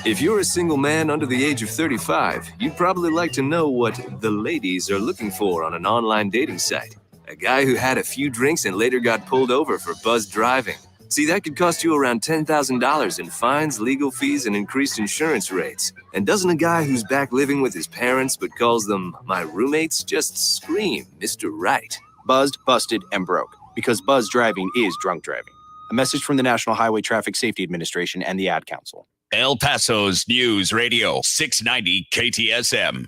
If you're a single man under the age of 35, you'd probably like to know what the ladies are looking for on an online dating site. A guy who had a few drinks and later got pulled over for buzzed driving. See, that could cost you around $10,000 in fines, legal fees, and increased insurance rates. And doesn't a guy who's back living with his parents but calls them my roommates just scream Mr. Right? Buzzed, busted, and broke. Because buzz driving is drunk driving. A message from the National Highway Traffic Safety Administration and the Ad Council. El Paso's News Radio 690 KTSM.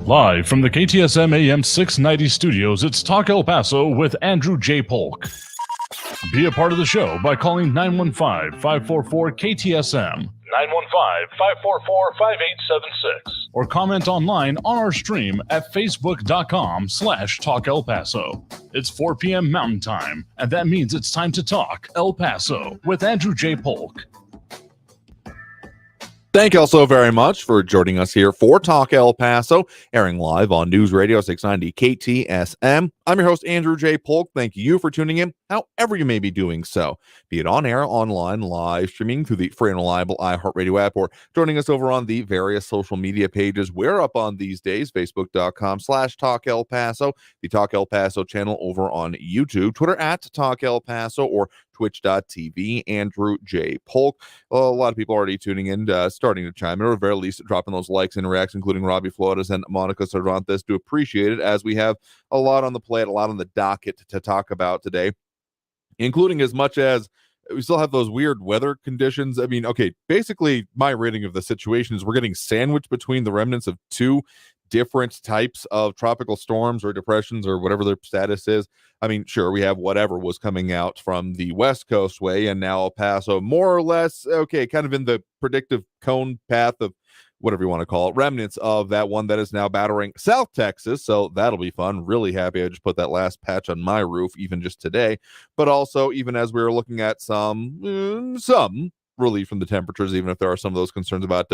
Live from the KTSM AM 690 studios, it's Talk El Paso with Andrew J. Polk. Be a part of the show by calling 915-544-KTSM, 915-544-5876, or comment online on our stream at facebook.com/Talk El Paso. It's 4 p.m. Mountain Time, and that means it's time to talk El Paso with Andrew J. Polk. Thank you all so very much for joining us here for Talk El Paso, airing live on News Radio 690 KTSM. I'm your host, Andrew J. Polk. Thank you for tuning in, however you may be doing so, be it on air, online, live streaming through the free and reliable iHeartRadio app, or joining us over on the various social media pages we're up on these days, facebook.com/Talk El Paso, the Talk El Paso channel over on YouTube, Twitter at Talk El Paso, or twitch.tv, Andrew J. Polk. Well, a lot of people already tuning in, starting to chime in, or at the very least dropping those likes and reacts, including Robbie Flores and Monica Cervantes. Do appreciate it, as we have a lot on the plate, a lot on the docket to talk about today, including as much as we still have those weird weather conditions. I mean, okay, basically my rating of the situation is we're getting sandwiched between the remnants of two different types of tropical storms or depressions or whatever their status is. I mean, sure, we have whatever was coming out from the West Coast way, and now El Paso, more or less, okay, kind of in the predictive cone path of whatever you want to call it, remnants of that one that is now battering South Texas. So that'll be fun. Really happy I just put that last patch on my roof, even just today. But also, even as we were looking at some relief from the temperatures, even if there are some of those concerns about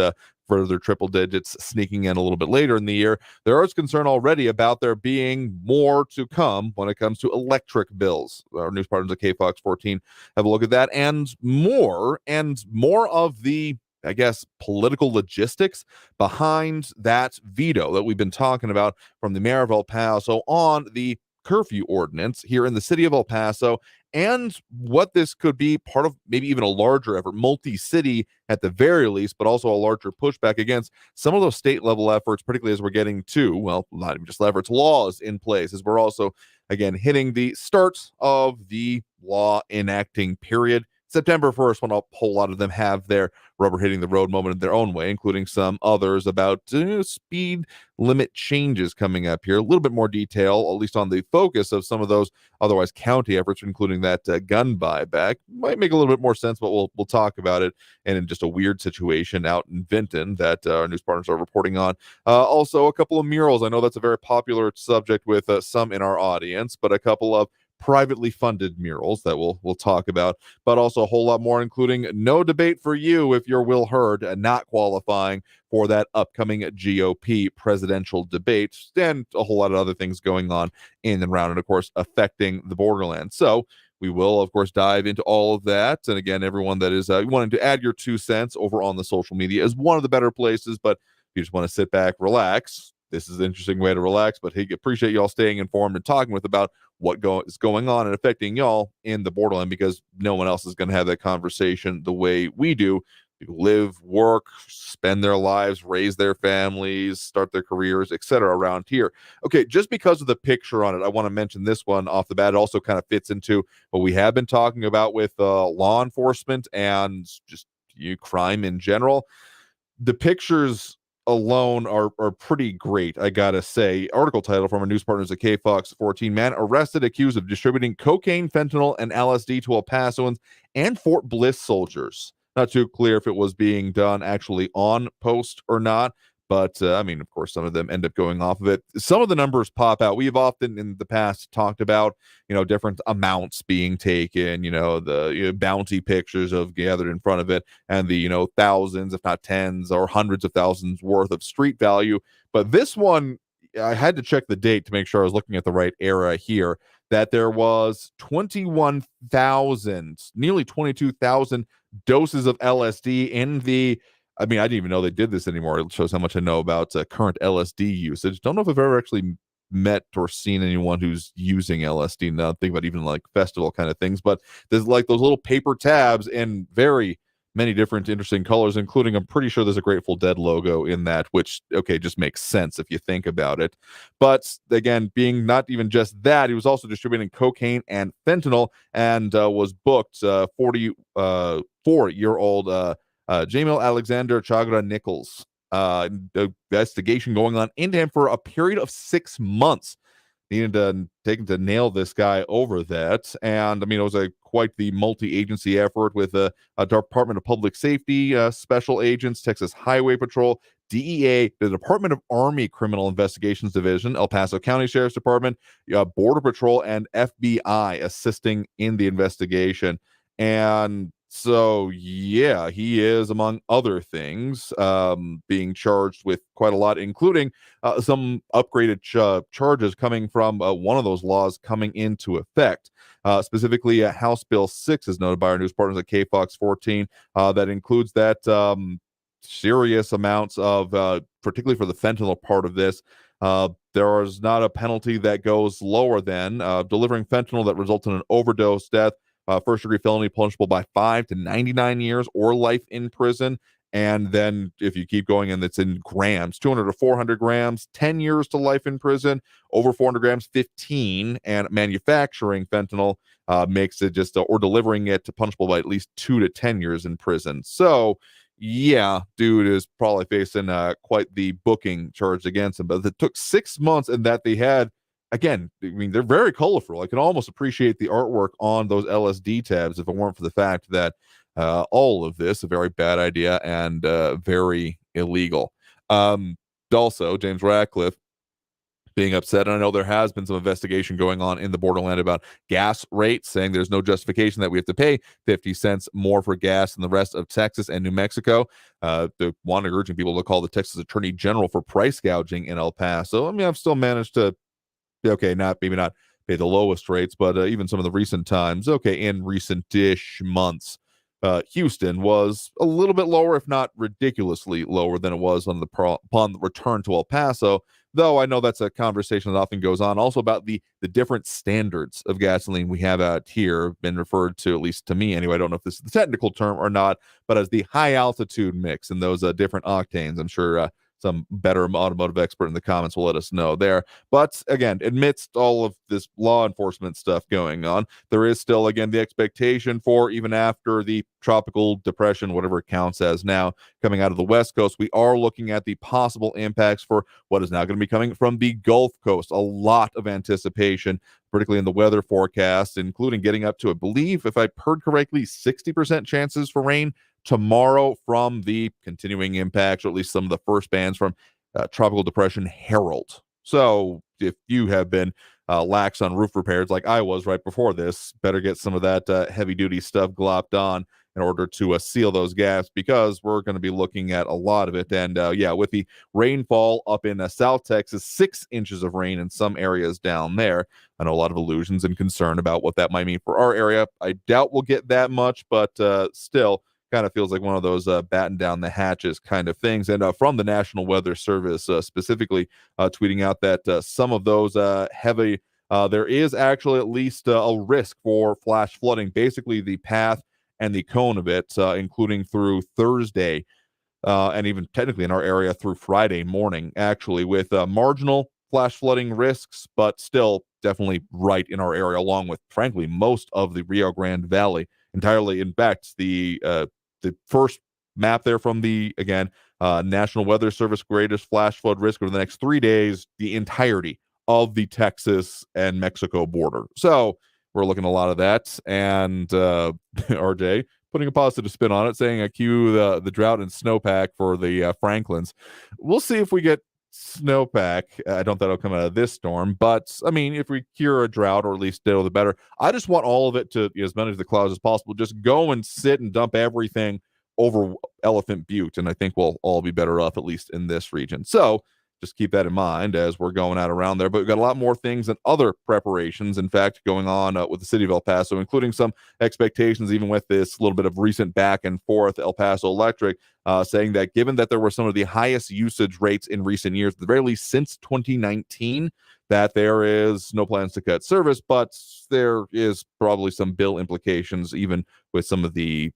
further triple digits sneaking in a little bit later in the year, there is concern already about there being more to come when it comes to electric bills. Our news partners at KFOX 14 have a look at that and more of the, I guess, political logistics behind that veto that we've been talking about from the mayor of El Paso on the curfew ordinance here in the city of El Paso, and what this could be part of, maybe even a larger effort, multi-city at the very least, but also a larger pushback against some of those state level efforts, particularly as we're getting to, well, not even just efforts, laws in place, as we're also, again, hitting the start of the law enacting period. September 1st, when a whole lot of them have their rubber hitting the road moment in their own way, including some others about speed limit changes coming up here. A little bit more detail, at least on the focus of some of those otherwise county efforts, including that gun buyback. Might make a little bit more sense, but we'll talk about it. And in just a weird situation out in Vinton that our news partners are reporting on. Also, a couple of murals. I know that's a very popular subject with some in our audience, but a couple of privately funded murals that we'll talk about, but also a whole lot more, including no debate for you if you're Will Hurd not qualifying for that upcoming GOP presidential debate, and a whole lot of other things going on in and around, and of course affecting the borderland. So we will, of course, dive into all of that. And again, everyone that is wanting to add your 2 cents over on the social media is one of the better places, but if you just want to sit back, relax, this is an interesting way to relax, but hey, appreciate y'all staying informed and talking with about what is going on and affecting y'all in the borderland, because no one else is going to have that conversation the way we do. People live, work, spend their lives, raise their families, start their careers, etc. around here. Okay, just because of the picture on it, I want to mention this one off the bat. It also kind of fits into what we have been talking about with law enforcement and just crime in general. The pictures alone are pretty great, I gotta say. Article title from our news partners at KFOX 14, man arrested accused of distributing cocaine, fentanyl, and LSD to El Pasoans and Fort Bliss soldiers. Not too clear if it was being done actually on post or not, but I mean, of course, some of them end up going off of it. Some of the numbers pop out. We've often in the past talked about, different amounts being taken, the bounty pictures of gathered in front of it, and the, thousands, if not tens or hundreds of thousands worth of street value. But this one, I had to check the date to make sure I was looking at the right era here. that there was 21,000, nearly 22,000 doses of LSD in the. I mean, I didn't even know they did this anymore. It shows how much I know about current LSD usage. Don't know if I've ever actually met or seen anyone who's using LSD now. Think about even like festival kind of things, but there's like those little paper tabs in very many different interesting colors, including I'm pretty sure there's a Grateful Dead logo in that, which okay, just makes sense if you think about it. But again, being not even just that, he was also distributing cocaine and fentanyl, and was booked 44-year-old Jamil Alexander Chagra Nichols. Investigation going on into him for a period of 6 months. Needed to taken to nail this guy over that, and I mean it was quite the multi-agency effort with a Department of Public Safety, special agents, Texas Highway Patrol, DEA, the Department of Army Criminal Investigations Division, El Paso County Sheriff's Department, Border Patrol, and FBI assisting in the investigation. And so, yeah, he is, among other things, being charged with quite a lot, including some upgraded charges coming from one of those laws coming into effect. Specifically, House Bill 6 is noted by our news partners at KFOX 14. That includes that serious amounts of, particularly for the fentanyl part of this, there is not a penalty that goes lower than delivering fentanyl that results in an overdose death. First-degree felony punishable by 5 to 99 years or life in prison. And then if you keep going and it's in grams, 200 to 400 grams, 10 years to life in prison, over 400 grams, 15. And manufacturing fentanyl makes it just, or delivering it, punishable by at least 2 to 10 years in prison. So, yeah, dude is probably facing quite the booking charge against him. But it took 6 months, and that they had, again, I mean, they're very colorful. I can almost appreciate the artwork on those LSD tabs if it weren't for the fact that all of this a very bad idea and very illegal. Also, James Ratcliffe being upset, and I know there has been some investigation going on in the borderland about gas rates, saying there's no justification that we have to pay 50 cents more for gas than the rest of Texas and New Mexico. They want urging people to call the Texas Attorney General for price gouging in El Paso. I mean, I've still managed to, okay, maybe not pay the lowest rates, but even some of the recent times, okay, in recent-ish months, Houston was a little bit lower, if not ridiculously lower than it was on upon the return to El Paso, though I know that's a conversation that often goes on also about the different standards of gasoline we have out here, been referred to, at least to me anyway, I don't know if this is the technical term or not, but as the high-altitude mix and those different octanes. I'm sure some better automotive expert in the comments will let us know there. But again, amidst all of this law enforcement stuff going on, there is still, again, the expectation for, even after the tropical depression, whatever it counts as now, coming out of the West Coast, we are looking at the possible impacts for what is now going to be coming from the Gulf Coast. A lot of anticipation, particularly in the weather forecast, including getting up to, I believe, if I heard correctly, 60% chances for rain tomorrow from the continuing impacts, or at least some of the first bands from Tropical Depression Harold. So if you have been lax on roof repairs like I was right before this, better get some of that heavy-duty stuff glopped on in order to seal those gaps, because we're going to be looking at a lot of it. And yeah, with the rainfall up in South Texas, 6 inches of rain in some areas down there. I know a lot of illusions and concern about what that might mean for our area. I doubt we'll get that much, but still, kind of feels like one of those batten down the hatches kind of things. And from the National Weather Service specifically tweeting out that some of those heavy, there is actually at least a risk for flash flooding, basically the path and the cone of it, including through Thursday and even technically in our area through Friday morning, actually, with marginal flash flooding risks, but still definitely right in our area, along with, frankly, most of the Rio Grande Valley entirely. In fact, the first map there from the, again, National Weather Service greatest flash flood risk over the next 3 days, the entirety of the Texas and Mexico border. So we're looking at a lot of that. And RJ putting a positive spin on it, saying I cue the drought and snowpack for the Franklins. We'll see if we get snowpack. I don't think it'll come out of this storm, but I mean, if we cure a drought, or at least ditto the better. I just want all of it to, as many of the clouds as possible, just go and sit and dump everything over Elephant Butte, and I think we'll all be better off, at least in this region. So just keep that in mind as we're going out around there. But we've got a lot more things and other preparations, in fact, going on with the city of El Paso, including some expectations, even with this little bit of recent back and forth. El Paso Electric saying that given that there were some of the highest usage rates in recent years, at the very least since 2019, that there is no plans to cut service, but there is probably some bill implications, even with some of the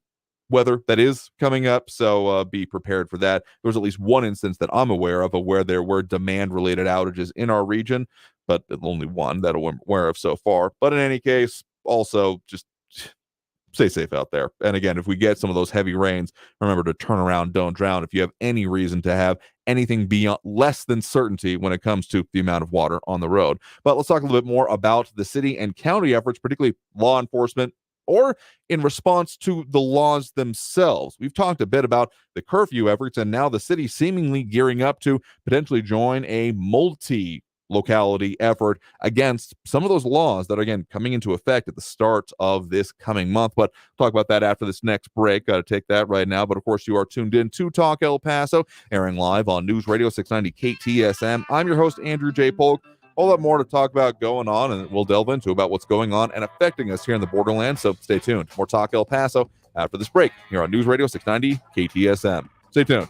weather that is coming up. So be prepared for that. There was at least one instance that I'm aware of where there were demand-related outages in our region, but only one that I'm aware of so far. But in any case, also just stay safe out there. And again, if we get some of those heavy rains, remember to turn around, don't drown. If you have any reason to have anything beyond less than certainty when it comes to the amount of water on the road. But let's talk a little bit more about the city and county efforts, particularly law enforcement, or in response to the laws themselves. We've talked a bit about the curfew efforts, and now the city seemingly gearing up to potentially join a multi-locality effort against some of those laws that are, again, coming into effect at the start of this coming month. But talk about that after this next break. Got to take that right now. But of course, you are tuned in to Talk El Paso, airing live on News Radio 690 KTSM. I'm your host, Andrew J. Polk. A lot more to talk about going on, and we'll delve into about what's going on and affecting us here in the borderlands. So stay tuned. More Talk El Paso after this break here on News Radio 690 KTSM. Stay tuned.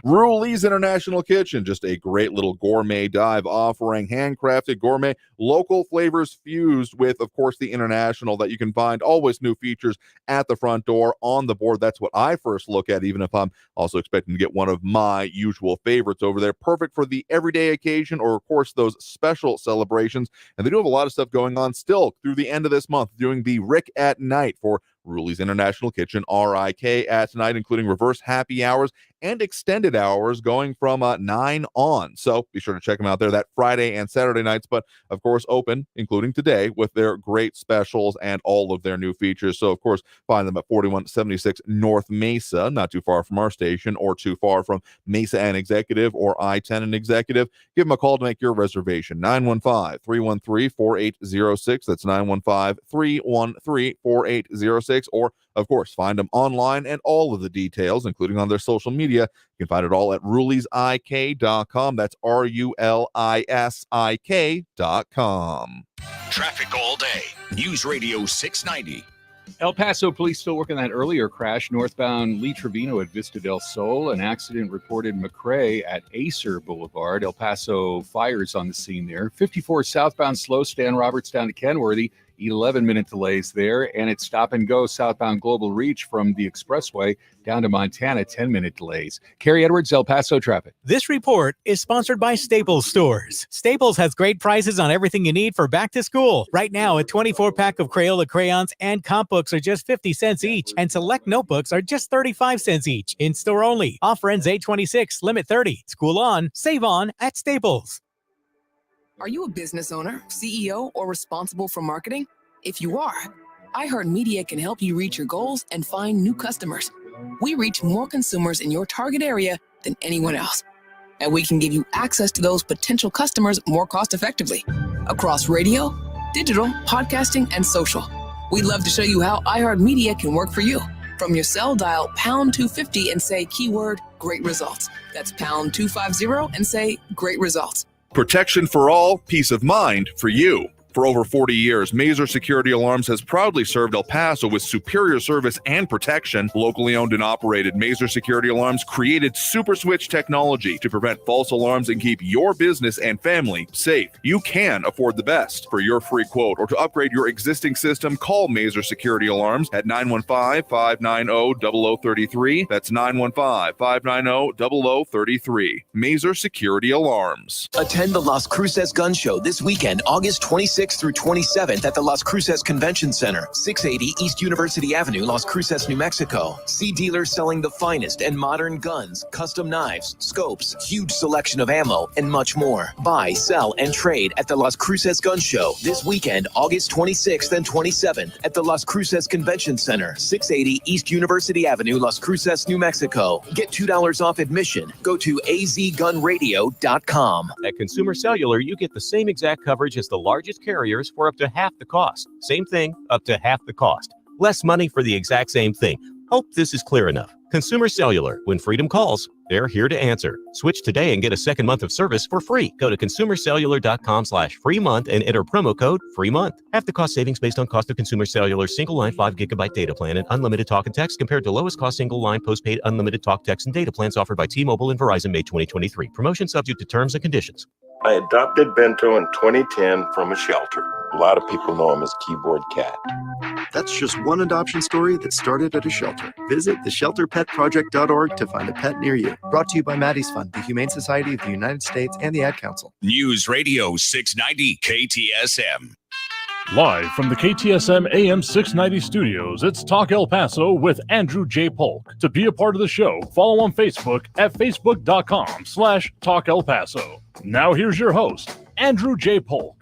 Ruli's International Kitchen, just a great little gourmet dive offering handcrafted gourmet local flavors fused with, of course, the international that you can find. Always new features at the front door on the board. That's what I first look at, even if I'm also expecting to get one of my usual favorites over there. Perfect for the everyday occasion or, of course, those special celebrations. And they do have a lot of stuff going on still through the end of this month, doing the Rick at Night for Ruli's International Kitchen, RIK at night, including reverse happy hours and extended hours going from 9 on. So be sure to check them out there that Friday and Saturday nights, but of course open, including today, with their great specials and all of their new features. So of course, find them at 4176 North Mesa, not too far from our station or too far from Mesa and Executive or I-10 and Executive. Give them a call to make your reservation, 915-313-4806. That's 915-313-4806. Or, of course, find them online and all of the details, including on their social media. You can find it all at rulisik.com. That's rulisik.com. Traffic all day. News Radio 690. El Paso police still working that earlier crash northbound Lee Trevino at Vista del Sol. An accident reported McRae at Acer Boulevard. El Paso fires on the scene there. 54 southbound slow, Stan Roberts down to Kenworthy. 11-minute delays there, and it's stop and go southbound Global Reach from the expressway down to Montana, 10-minute delays. Carrie Edwards, El Paso traffic. This report is sponsored by Staples Stores. Staples has great prices on everything you need for back to school. Right now, a 24-pack of Crayola crayons and comp books are just 50 cents each, and select notebooks are just 35 cents each. In store only. Offer ends 8/26, limit 30. School on, save on at Staples. Are you a business owner, CEO, or responsible for marketing? If you are, iHeartMedia can help you reach your goals and find new customers. We reach more consumers in your target area than anyone else. And we can give you access to those potential customers more cost-effectively across radio, digital, podcasting, and social. We'd love to show you how iHeartMedia can work for you. From your cell, dial pound 250 and say keyword great results. That's pound 250 and say great results. Protection for all, peace of mind for you. For over 40 years, Mazer Security Alarms has proudly served El Paso with superior service and protection. Locally owned and operated, Mazer Security Alarms created Super Switch technology to prevent false alarms and keep your business and family safe. You can afford the best. For your free quote or to upgrade your existing system, call Mazer Security Alarms at 915-590-0033. That's 915-590-0033. Mazer Security Alarms. Attend the Las Cruces Gun Show this weekend, August 26th through 27th at the Las Cruces Convention Center, 680 East University Avenue, Las Cruces, New Mexico. See dealers selling the finest and modern guns, custom knives, scopes, huge selection of ammo, and much more. Buy, sell, and trade at the Las Cruces Gun Show this weekend, August 26th and 27th at the Las Cruces Convention Center, 680 East University Avenue, Las Cruces, New Mexico. Get $2 off admission. Go to azgunradio.com. At Consumer Cellular, you get the same exact coverage as the largest carriers for up to half the cost. Same thing, up to half the cost. less money for the exact same thing. Hope this is clear enough. Consumer Cellular, when freedom calls, they're here to answer. Switch today and get a second month of service for free. Go to consumercellular.com/free month and enter promo code free month. Half the cost savings based on cost of Consumer Cellular single line 5 gigabyte data plan and unlimited talk and text compared to lowest cost single line postpaid unlimited talk, text, and data plans offered by T-Mobile and Verizon May 2023. Promotion subject to terms and conditions. I adopted Bento in 2010 from a shelter. A lot of people know him as Keyboard Cat. That's just one adoption story that started at a shelter. Visit theshelterpetproject.org to find a pet near you. Brought to you by Maddie's Fund, the Humane Society of the United States, and the Ad Council. News Radio 690 KTSM. Live from the KTSM AM 690 studios, it's Talk El Paso with Andrew J. Polk. To be a part of the show, follow on Facebook at facebook.com/Talk El Paso. Now here's your host, Andrew J. Polk.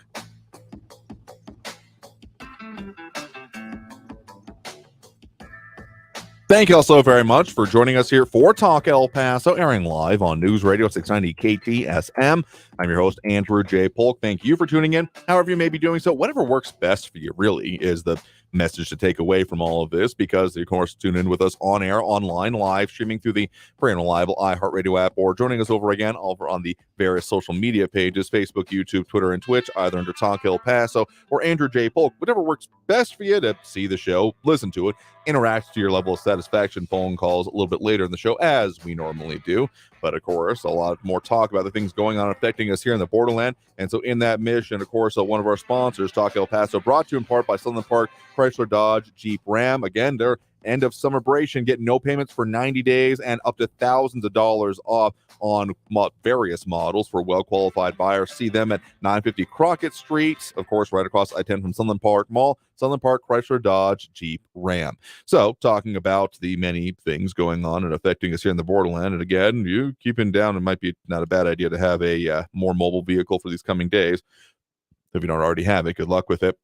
Thank you all so very much for joining us here for Talk El Paso, airing live on News Radio 690 KTSM. I'm your host, Andrew J. Polk. Thank you for tuning in. However you may be doing so, whatever works best for you really is the message to take away from all of this, because of course tune in with us on air, online, live streaming through the free and reliable iHeartRadio app, or joining us over on the various social media pages, Facebook, YouTube, Twitter, and Twitch, either under Talk El Paso or Andrew J. Polk. Whatever works best for you to see the show, listen to it, interact to your level of satisfaction, phone calls a little bit later in the show, as we normally do. But of course, a lot more talk about the things going on affecting us here in the borderland. And so in that mission, of course, one of our sponsors, Talk El Paso, brought to you in part by Southern Park Chrysler Dodge Jeep Ram. Again, their end of summerbration, get no payments for 90 days and up to thousands of dollars off on various models for well-qualified buyers. See them at 950 Crockett Street, of course, right across I-10 from Sunland Park Mall. Sunland Park Chrysler Dodge Jeep Ram. So, talking about the many things going on and affecting us here in the borderland, and again, you keeping down, it might be not a bad idea to have a more mobile vehicle for these coming days. If you don't already have it, good luck with it.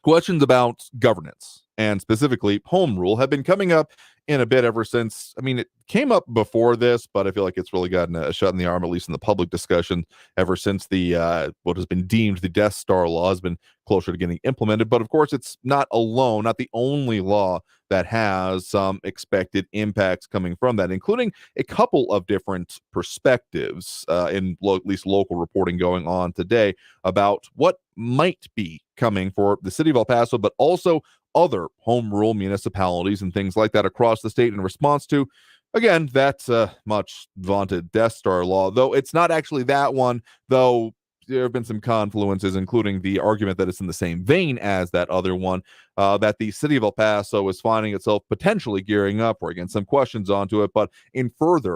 Questions about governance and specifically home rule have been coming up in a bit ever since. I mean, it came up before this, but I feel like it's really gotten a shot in the arm, at least in the public discussion, ever since the what has been deemed the Death Star law has been closer to getting implemented. But of course, it's not alone, not the only law that has some expected impacts coming from that, including a couple of different perspectives in at least local reporting going on today about what might be coming for the city of El Paso, but also other home rule municipalities and things like that across the state in response to, again, that much vaunted Death Star law, though it's not actually that one, though there have been some confluences, including the argument that it's in the same vein as that other one, that the city of El Paso is finding itself potentially gearing up for. Again, some questions onto it, but in further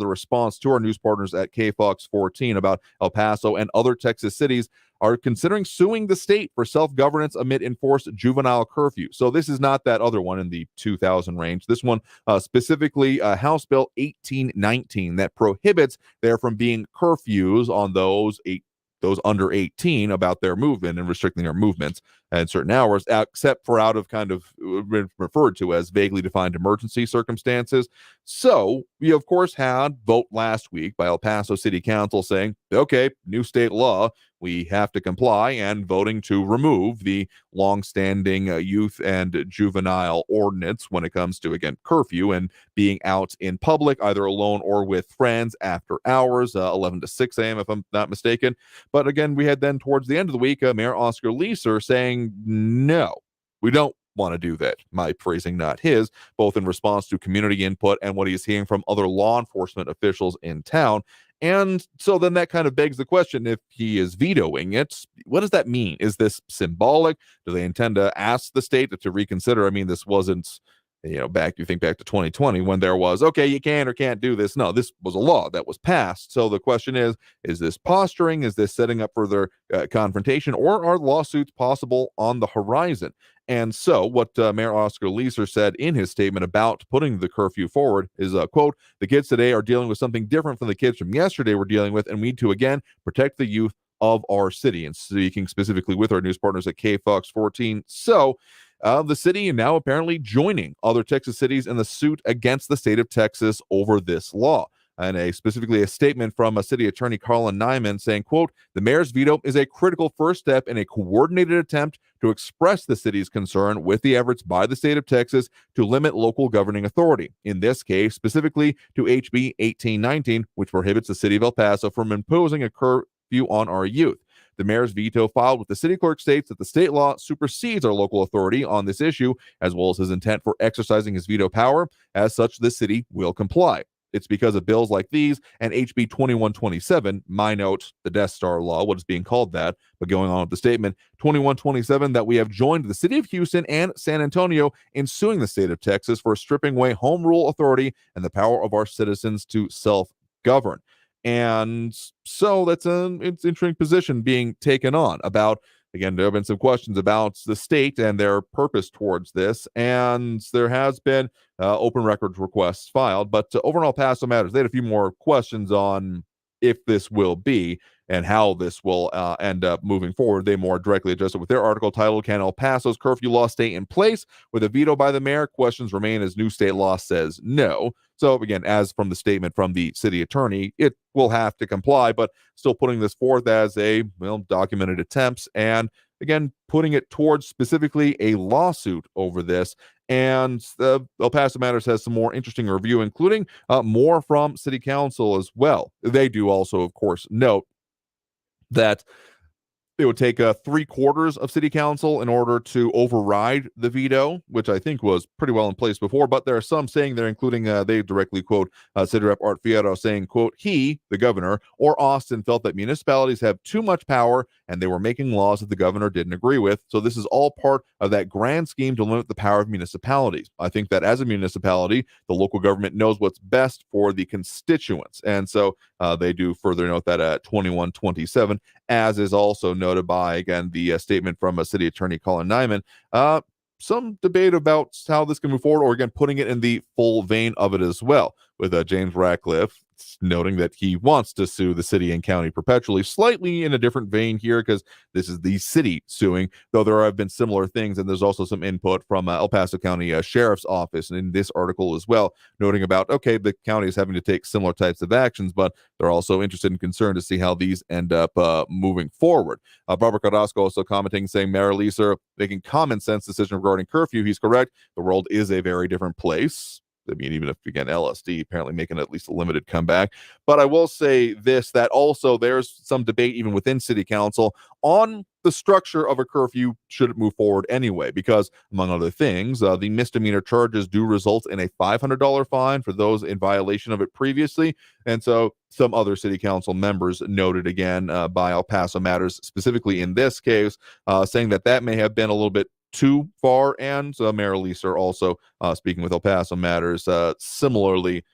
response to our news partners at KFOX 14 about El Paso and other Texas cities are considering suing the state for self-governance amid enforced juvenile curfew. So this is not that other one in the 2000 range. This one specifically House Bill 1819 that prohibits there from being curfews on those under 18 about their movement and restricting their movements at certain hours, except for out of kind of referred to as vaguely defined emergency circumstances. So we, of course, had vote last week by El Paso City Council saying, okay, new state law, we have to comply, and voting to remove the longstanding youth and juvenile ordinance when it comes to, again, curfew and being out in public, either alone or with friends after hours, 11 to 6 a.m., if I'm not mistaken. But again, we had then towards the end of the week, Mayor Oscar Leeser saying, no, we don't want to do that. My phrasing, not his, both in response to community input and what he's hearing from other law enforcement officials in town. And so then that kind of begs the question, if he is vetoing it, what does that mean? Is this symbolic? Do they intend to ask the state to reconsider? I mean, this wasn't, you think back to 2020 when there was, okay, you can or can't do this. No, this was a law that was passed. So the question is this posturing? Is this setting up further confrontation, or are lawsuits possible on the horizon? And so what Mayor Oscar Leeser said in his statement about putting the curfew forward is, quote, the kids today are dealing with something different from the kids from yesterday we're dealing with, and we need to, again, protect the youth of our city. And speaking specifically with our news partners at KFOX 14. So the city now apparently joining other Texas cities in the suit against the state of Texas over this law. and specifically a statement from City Attorney Colin Nyman saying, quote, "The mayor's veto is a critical first step in a coordinated attempt to express the city's concern with the efforts by the state of Texas to limit local governing authority. In this case, specifically to HB 1819, which prohibits the city of El Paso from imposing a curfew on our youth. The mayor's veto filed with the city clerk states that the state law supersedes our local authority on this issue, as well as his intent for exercising his veto power. As such, the city will comply. It's because of bills like these and HB 2127, my note, the Death Star law, what is being called that, but going on with the statement, 2127, that we have joined the city of Houston and San Antonio in suing the state of Texas for stripping away home rule authority and the power of our citizens to self-govern. And so that's an interesting position being taken on about, again, there have been some questions about the state and their purpose towards this, and there has been open records requests filed, but over in El Paso Matters, they had a few more questions on if this will be and how this will end up moving forward. They more directly addressed it with their article titled, "Can El Paso's curfew law stay in place with a veto by the mayor? Questions remain as new state law says no." So again, as from the statement from the city attorney, it will have to comply, but still putting this forth as a, documented attempts, and again, putting it towards specifically a lawsuit over this. And El Paso Matters has some more interesting review, including more from city council as well. They do also, of course, note that it would take 3/4 of city council in order to override the veto, which I think was pretty well in place before. But there are some saying there, including they directly quote City Rep Art Fierro saying, quote, "He, the governor, or Austin felt that municipalities have too much power and they were making laws that the governor didn't agree with. So this is all part of that grand scheme to limit the power of municipalities. I think that as a municipality, the local government knows what's best for the constituents." And so they do further note that at 2127, as is also noted by, again, the statement from City Attorney Colin Nyman, some debate about how this can move forward, or again, putting it in the full vein of it as well, with James Ratcliffe noting that he wants to sue the city and county perpetually, slightly in a different vein here, because this is the city suing, though there have been similar things. And there's also some input from El Paso County Sheriff's Office in this article as well, noting about, okay, the county is having to take similar types of actions, but they're also interested and concerned to see how these end up moving forward. Barbara Carrasco also commenting, saying, "Mayor Leeser making common sense decision regarding curfew. He's correct. The world is a very different place." I mean, even if, again, LSD apparently making at least a limited comeback. But I will say this, that also there's some debate even within city council on the structure of a curfew should it move forward anyway, because among other things, the misdemeanor charges do result in a $500 fine for those in violation of it previously. And so some other city council members noted, again, by El Paso Matters, specifically in this case, saying that that may have been a little bit too far. And Mayor Leeser also speaking with El Paso Matters, similarly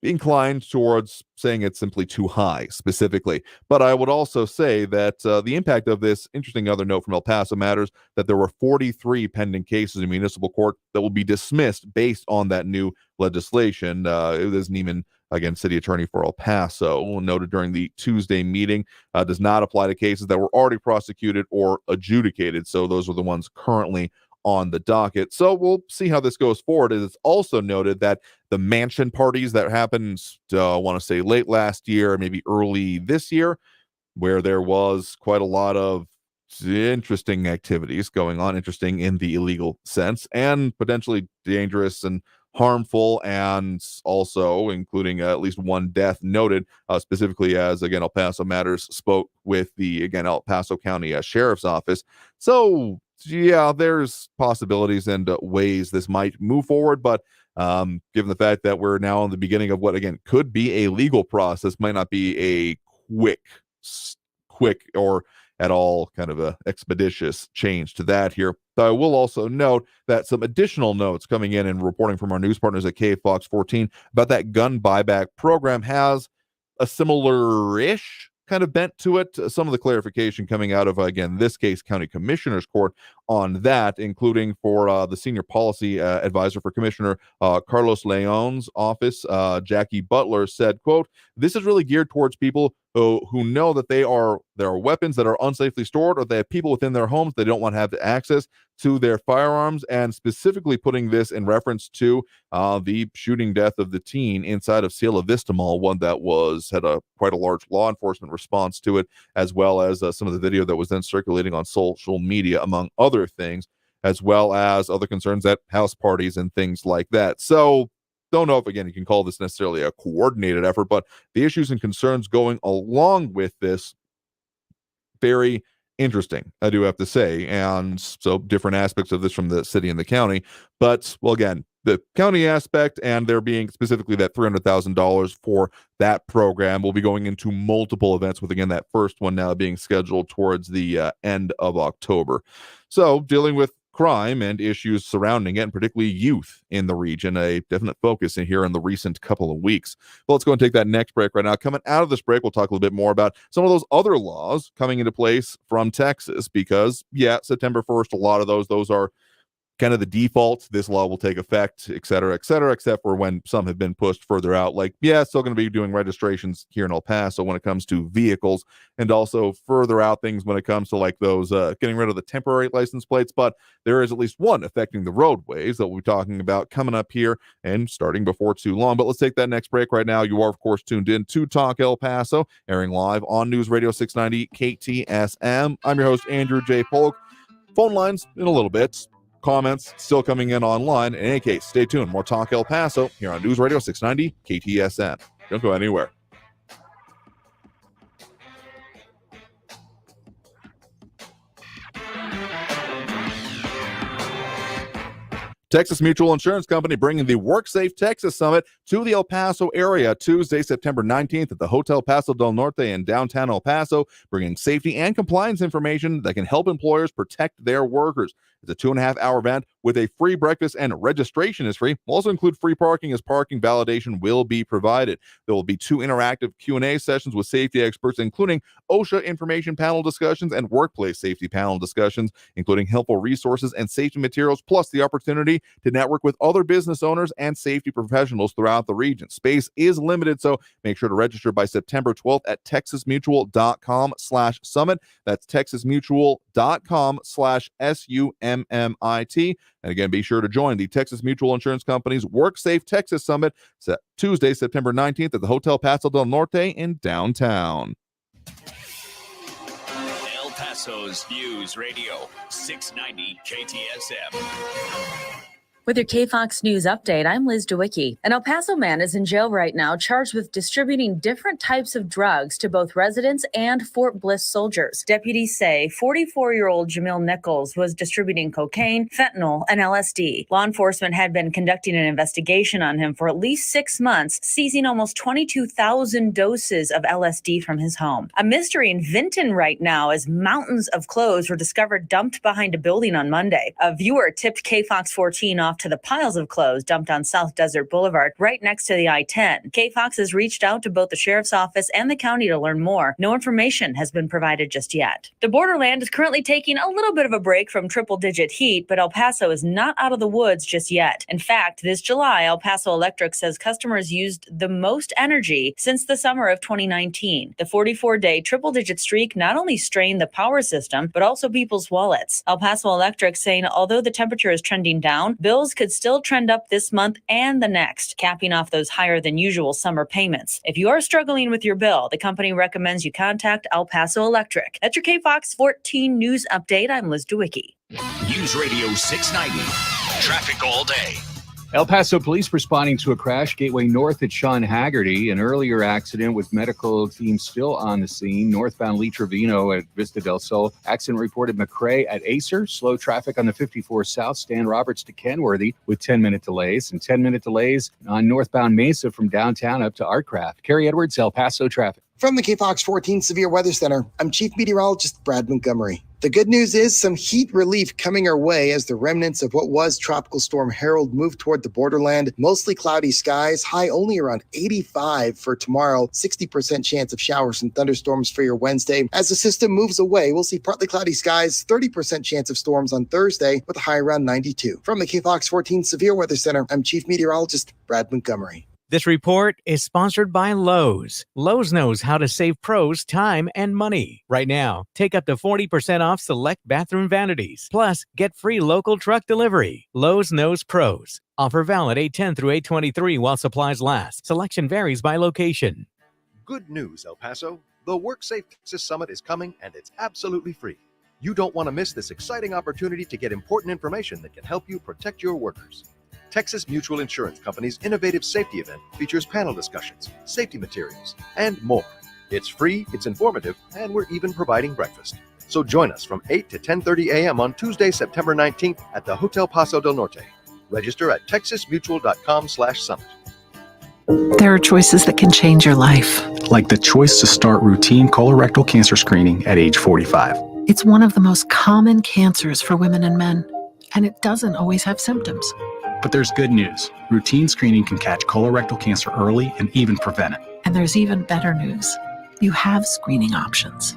inclined towards saying it's simply too high specifically. But I would also say that the impact of this, interesting other note from El Paso Matters, that there were 43 pending cases in municipal court that will be dismissed based on that new legislation. It was Neiman, again, city attorney for El Paso, noted during the Tuesday meeting, does not apply to cases that were already prosecuted or adjudicated. So those are the ones currently on the docket. So we'll see how this goes forward. It's also noted that the mansion parties that happened, I want to say late last year, maybe early this year, where there was quite a lot of interesting activities going on, interesting in the illegal sense, and potentially dangerous and harmful, and also including at least one death noted, specifically as, again, El Paso Matters spoke with the, again, El Paso County Sheriff's Office. So yeah, there's possibilities and ways this might move forward, but given the fact that we're now in the beginning of what, again, could be a legal process, might not be a quick or at all kind of a expeditious change to that here. But I will also note that some additional notes coming in and reporting from our news partners at KFOX 14 about that gun buyback program has a similar-ish kind of bent to it. Some of the clarification coming out of, again, this case, County Commissioner's Court on that, including for the senior policy advisor for Commissioner Carlos Leon's office, Jackie Butler, said, quote, "This is really geared towards people who know that there are weapons that are unsafely stored, or they have people within their homes they don't want to have access to their firearms," and specifically putting this in reference to the shooting death of the teen inside of Cielo Vista Mall, one that had quite a large law enforcement response to it, as well as some of the video that was then circulating on social media, among other things, as well as other concerns at house parties and things like that. So don't know if, again, you can call this necessarily a coordinated effort, but the issues and concerns going along with this, very interesting, I do have to say. And so different aspects of this from the city and the county. But, well, again, the county aspect and there being specifically that $300,000 for that program will be going into multiple events, with, again, that first one now being scheduled towards the end of October. So dealing with crime and issues surrounding it, and particularly youth in the region, a definite focus in here in the recent couple of weeks. Well, let's go and take that next break right now. Coming out of this break, we'll talk a little bit more about some of those other laws coming into place from Texas, because, yeah, September 1st, a lot of those are kind of the default. This law will take effect, et cetera, except for when some have been pushed further out. Like, yeah, still going to be doing registrations here in El Paso when it comes to vehicles, and also further out things when it comes to like those getting rid of the temporary license plates. But there is at least one affecting the roadways that we'll be talking about coming up here and starting before too long. But let's take that next break right now. You are, of course, tuned in to Talk El Paso, airing live on News Radio 690 KTSM. I'm your host, Andrew J. Polk. Phone lines in a little bit. Comments still coming in online. In any case, stay tuned. More Talk El Paso here on News Radio 690 KTSM. Don't go anywhere. Texas Mutual Insurance Company bringing the WorkSafe Texas Summit to the El Paso area Tuesday, September 19th at the Hotel Paso del Norte in downtown El Paso, bringing safety and compliance information that can help employers protect their workers. It's a 2.5-hour event with a free breakfast, and registration is free. We'll also include free parking, as parking validation will be provided. There will be 2 interactive Q&A sessions with safety experts, including OSHA information panel discussions and workplace safety panel discussions, including helpful resources and safety materials, plus the opportunity to network with other business owners and safety professionals throughout the region. Space is limited, so make sure to register by September 12th at texasmutual.com/summit. That's texasmutual.com/SUMMIT. And again, be sure to join the Texas Mutual Insurance Company's WorkSafe Texas Summit Tuesday, September 19th at the Hotel Paso del Norte in downtown. El Paso's News Radio 690 KTSM. With your KFOX News update, I'm Liz DeWicki. An El Paso man is in jail right now, charged with distributing different types of drugs to both residents and Fort Bliss soldiers. Deputies say 44-year-old Jamil Nichols was distributing cocaine, fentanyl, and LSD. Law enforcement had been conducting an investigation on him for at least 6 months, seizing almost 22,000 doses of LSD from his home. A mystery in Vinton right now, as mountains of clothes were discovered dumped behind a building on Monday. A viewer tipped KFOX 14 off to the piles of clothes dumped on South Desert Boulevard right next to the I-10. KFOX has reached out to both the sheriff's office and the county to learn more. No information has been provided just yet. The borderland is currently taking a little bit of a break from triple-digit heat, but El Paso is not out of the woods just yet. In fact, this July, El Paso Electric says customers used the most energy since the summer of 2019. The 44-day triple-digit streak not only strained the power system, but also people's wallets. El Paso Electric saying although the temperature is trending down, bills could still trend up this month and the next, capping off those higher than usual summer payments. If you are struggling with your bill, the company recommends you contact El Paso Electric. That's your KFOX 14 News Update. I'm Liz DeWicki. News Radio 690. Traffic all day. El Paso police responding to a crash Gateway North at Sean Haggerty. An earlier accident with medical team still on the scene. Northbound Lee Trevino at Vista del Sol. Accident reported McRae at Acer. Slow traffic on the 54 South, Stan Roberts to Kenworthy with 10-minute delays. And 10-minute delays on northbound Mesa from downtown up to Artcraft. Kerry Edwards, El Paso traffic. From the KFOX 14 Severe Weather Center, I'm Chief Meteorologist Brad Montgomery. The good news is some heat relief coming our way as the remnants of what was Tropical Storm Harold move toward the borderland. Mostly cloudy skies, high only around 85 for tomorrow, 60% chance of showers and thunderstorms for your Wednesday. As the system moves away, we'll see partly cloudy skies, 30% chance of storms on Thursday with a high around 92. From the KFOX 14 Severe Weather Center, I'm Chief Meteorologist Brad Montgomery. This report is sponsored by Lowe's. Lowe's knows how to save pros time and money. Right now, take up to 40% off select bathroom vanities. Plus, get free local truck delivery. Lowe's knows pros. Offer valid 8/10 through 8/23 while supplies last. Selection varies by location. Good news, El Paso. The WorkSafe Texas Summit is coming, and it's absolutely free. You don't want to miss this exciting opportunity to get important information that can help you protect your workers. Texas Mutual Insurance Company's innovative safety event features panel discussions, safety materials, and more. It's free, it's informative, and we're even providing breakfast. So join us from 8 to 10:30 a.m. on Tuesday, September 19th at the Hotel Paso del Norte. Register at texasmutual.com/summit. There are choices that can change your life. Like the choice to start routine colorectal cancer screening at age 45. It's one of the most common cancers for women and men, and it doesn't always have symptoms. But there's good news. Routine screening can catch colorectal cancer early and even prevent it. And there's even better news. You have screening options.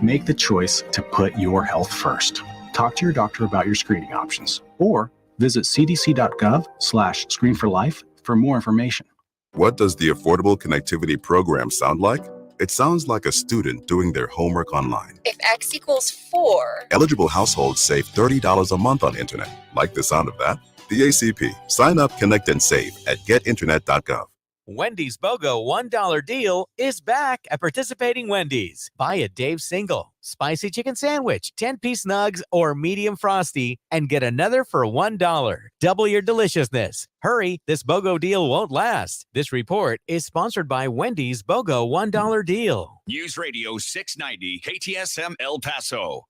Make the choice to put your health first. Talk to your doctor about your screening options or visit cdc.gov/screenforlife for more information. What does the Affordable Connectivity Program sound like? It sounds like a student doing their homework online. If X equals 4. Eligible households save $30 a month on internet. Like the sound of that? The ACP. Sign up, connect, and save at getinternet.gov. Wendy's BOGO $1 deal is back at participating Wendy's. Buy a Dave's Single, spicy chicken sandwich, 10-piece nugs, or medium frosty, and get another for $1. Double your deliciousness. Hurry, this BOGO deal won't last. This report is sponsored by Wendy's BOGO $1 deal. News Radio 690 KTSM El Paso.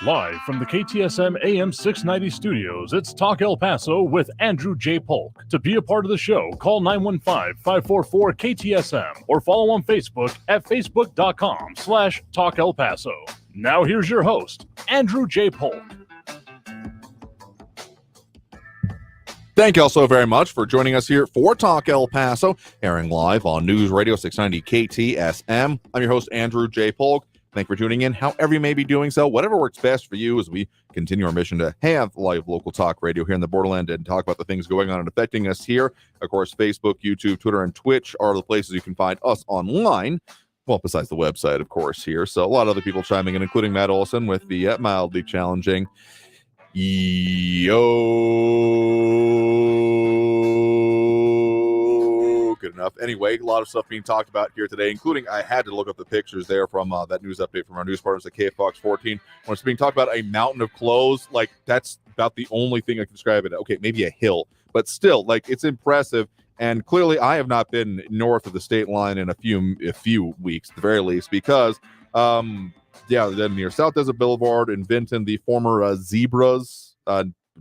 Live from the KTSM AM 690 studios, it's Talk El Paso with Andrew J. Polk. To be a part of the show, call 915-544-KTSM or follow on Facebook at facebook.com/Talk El Paso. Now here's your host, Andrew J. Polk. Thank you all so very much for joining us here for Talk El Paso, airing live on News Radio 690 KTSM. I'm your host, Andrew J. Polk. Thank you for tuning in, however you may be doing so. Whatever works best for you as we continue our mission to have live local talk radio here in the borderland and talk about the things going on and affecting us here. Of course, Facebook, YouTube, Twitter, and Twitch are the places you can find us online. Well, besides the website, of course, here. So a lot of other people chiming in, including Matt Olson with the mildly challenging good enough. Anyway, a lot of stuff being talked about here today, including I had to look up the pictures there from that news update from our news partners at KFOX 14. When it's being talked about a mountain of clothes, like that's about the only thing I can describe it. Okay, maybe a hill, but still, like it's impressive. And clearly, I have not been north of the state line in a few weeks, at the very least, because then near South Desert Boulevard in Vinton, the former Zebras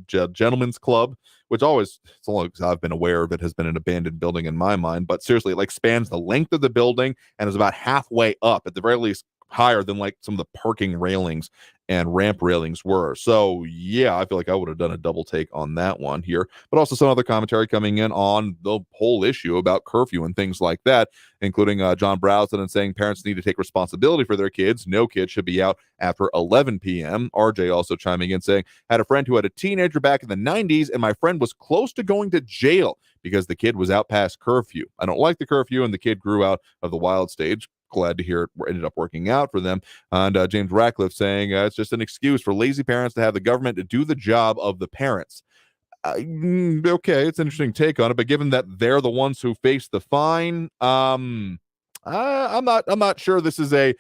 Gentlemen's Club, which always, as long as I've been aware of it, has been an abandoned building in my mind. But seriously, it like spans the length of the building and is about halfway up, at the very least higher than like some of the parking railings and ramp railings were. So yeah, I feel like I would have done a double take on that one here, but also some other commentary coming in on the whole issue about curfew and things like that, including John Browson and saying parents need to take responsibility for their kids. No kid should be out after 11 p.m. RJ also chiming in saying, had a friend who had a teenager back in the 90s and my friend was close to going to jail because the kid was out past curfew. I don't like the curfew and the kid grew out of the wild stage. Glad to hear it ended up working out for them. And James Ratcliffe saying it's just an excuse for lazy parents to have the government to do the job of the parents. Okay, it's an interesting take on it, but given that they're the ones who face the fine, I'm not sure this is a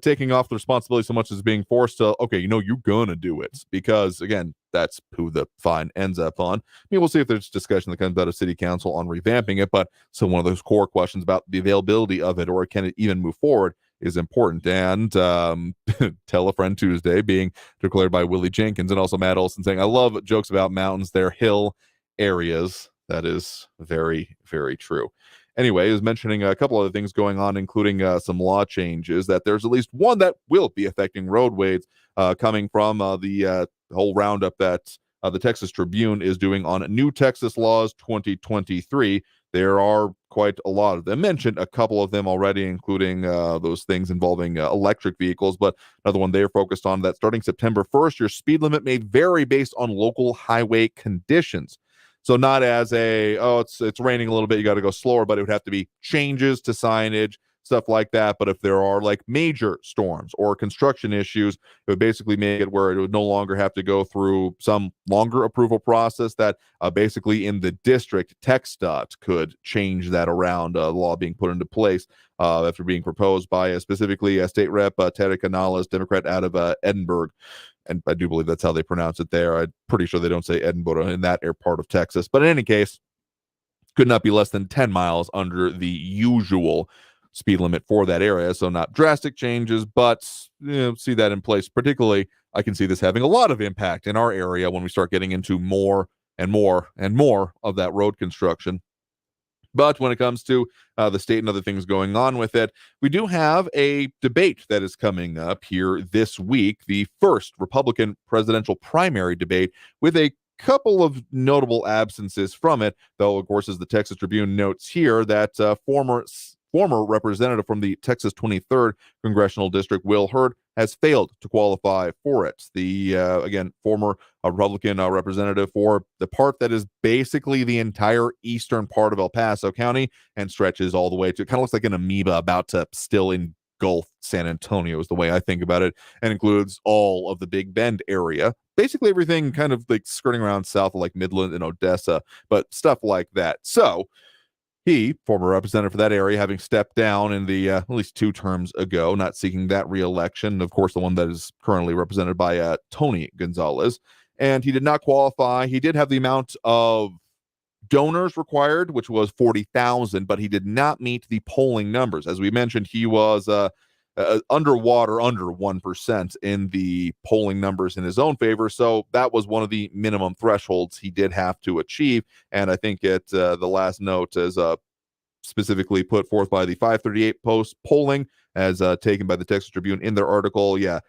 taking off the responsibility so much as being forced to, okay, you're gonna do it, because again, that's who the fine ends up on. I mean, we'll see if there's discussion that comes out of city council on revamping it, but so one of those core questions about the availability of it, or can it even move forward, is important. And Tell a Friend Tuesday being declared by Willie Jenkins, and also Matt Olson saying, I love jokes about mountains, they're hill areas. That is very, very true. Anyway, he was mentioning a couple other things going on, including some law changes, that there's at least one that will be affecting roadways coming from the whole roundup that the Texas Tribune is doing on New Texas Laws 2023. There are quite a lot of them. Mentioned a couple of them already, including those things involving electric vehicles, but another one they're focused on that starting September 1st, your speed limit may vary based on local highway conditions. So not as it's raining a little bit, you got to go slower, but it would have to be changes to signage, stuff like that. But if there are like major storms or construction issues, it would basically make it where it would no longer have to go through some longer approval process that basically in the district, TxDOT could change that around, the law being put into place after being proposed by specifically State Rep Ted Canales, Democrat out of Edinburgh. And I do believe that's how they pronounce it there. I'm pretty sure they don't say Edinburgh in that part of Texas. But in any case, could not be less than 10 miles under the usual speed limit for that area. So not drastic changes, but see that in place. Particularly, I can see this having a lot of impact in our area when we start getting into more and more and more of that road construction. But when it comes to the state and other things going on with it, we do have a debate that is coming up here this week, the first Republican presidential primary debate, with a couple of notable absences from it, though, of course, as the Texas Tribune notes here, that former representative from the Texas 23rd Congressional District, Will Hurd, has failed to qualify for it. The, again, former Republican representative for the part that is basically the entire eastern part of El Paso County and stretches all the way to, it kind of looks like an amoeba about to still engulf San Antonio is the way I think about it, and includes all of the Big Bend area. Basically everything kind of like skirting around south of like Midland and Odessa, but stuff like that. So, he, former representative for that area, having stepped down in the at least 2 terms ago, not seeking that re-election. Of course, the one that is currently represented by Tony Gonzalez. And he did not qualify. He did have the amount of donors required, which was 40,000, but he did not meet the polling numbers. As we mentioned, he was underwater, under 1% in the polling numbers in his own favor. So that was one of the minimum thresholds he did have to achieve. And I think the last note is specifically put forth by the 538 Post polling as taken by the Texas Tribune in their article. Yeah,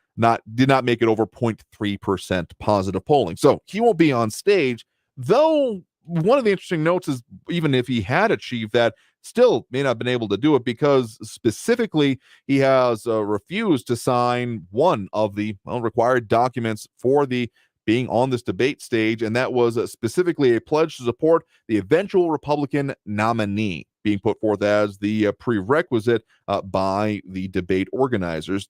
did not make it over 0.3% positive polling. So he won't be on stage, though. One of the interesting notes is even if he had achieved that, still may not have been able to do it because specifically he has refused to sign one of the required documents for the being on this debate stage, and that was specifically a pledge to support the eventual Republican nominee being put forth as the prerequisite by the debate organizers.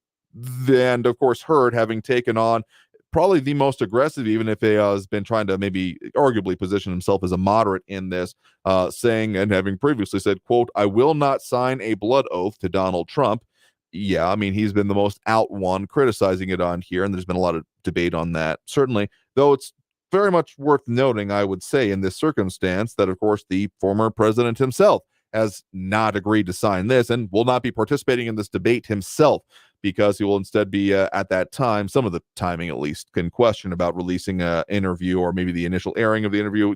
And of course, Hurd having taken on probably the most aggressive, even if he has been trying to maybe arguably position himself as a moderate in this, saying and having previously said, quote, "I will not sign a blood oath to Donald Trump." Yeah, I mean, he's been the most out one criticizing it on here, and there's been a lot of debate on that, certainly, though it's very much worth noting, I would say, in this circumstance, that, of course, the former president himself has not agreed to sign this and will not be participating in this debate himself, because he will instead be at that time, some of the timing at least, can question about releasing an interview or maybe the initial airing of the interview.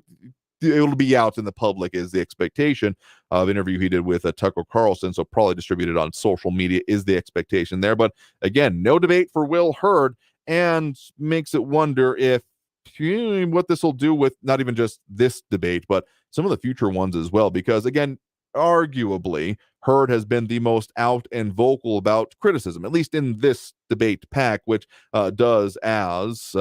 It'll be out in the public is the expectation of interview he did with Tucker Carlson, so probably distributed on social media is the expectation there. But again, no debate for Will Hurd, and makes it wonder if what this will do with not even just this debate, but some of the future ones as well, because again, arguably, Hurd has been the most out and vocal about criticism, at least in this debate pack, which does, as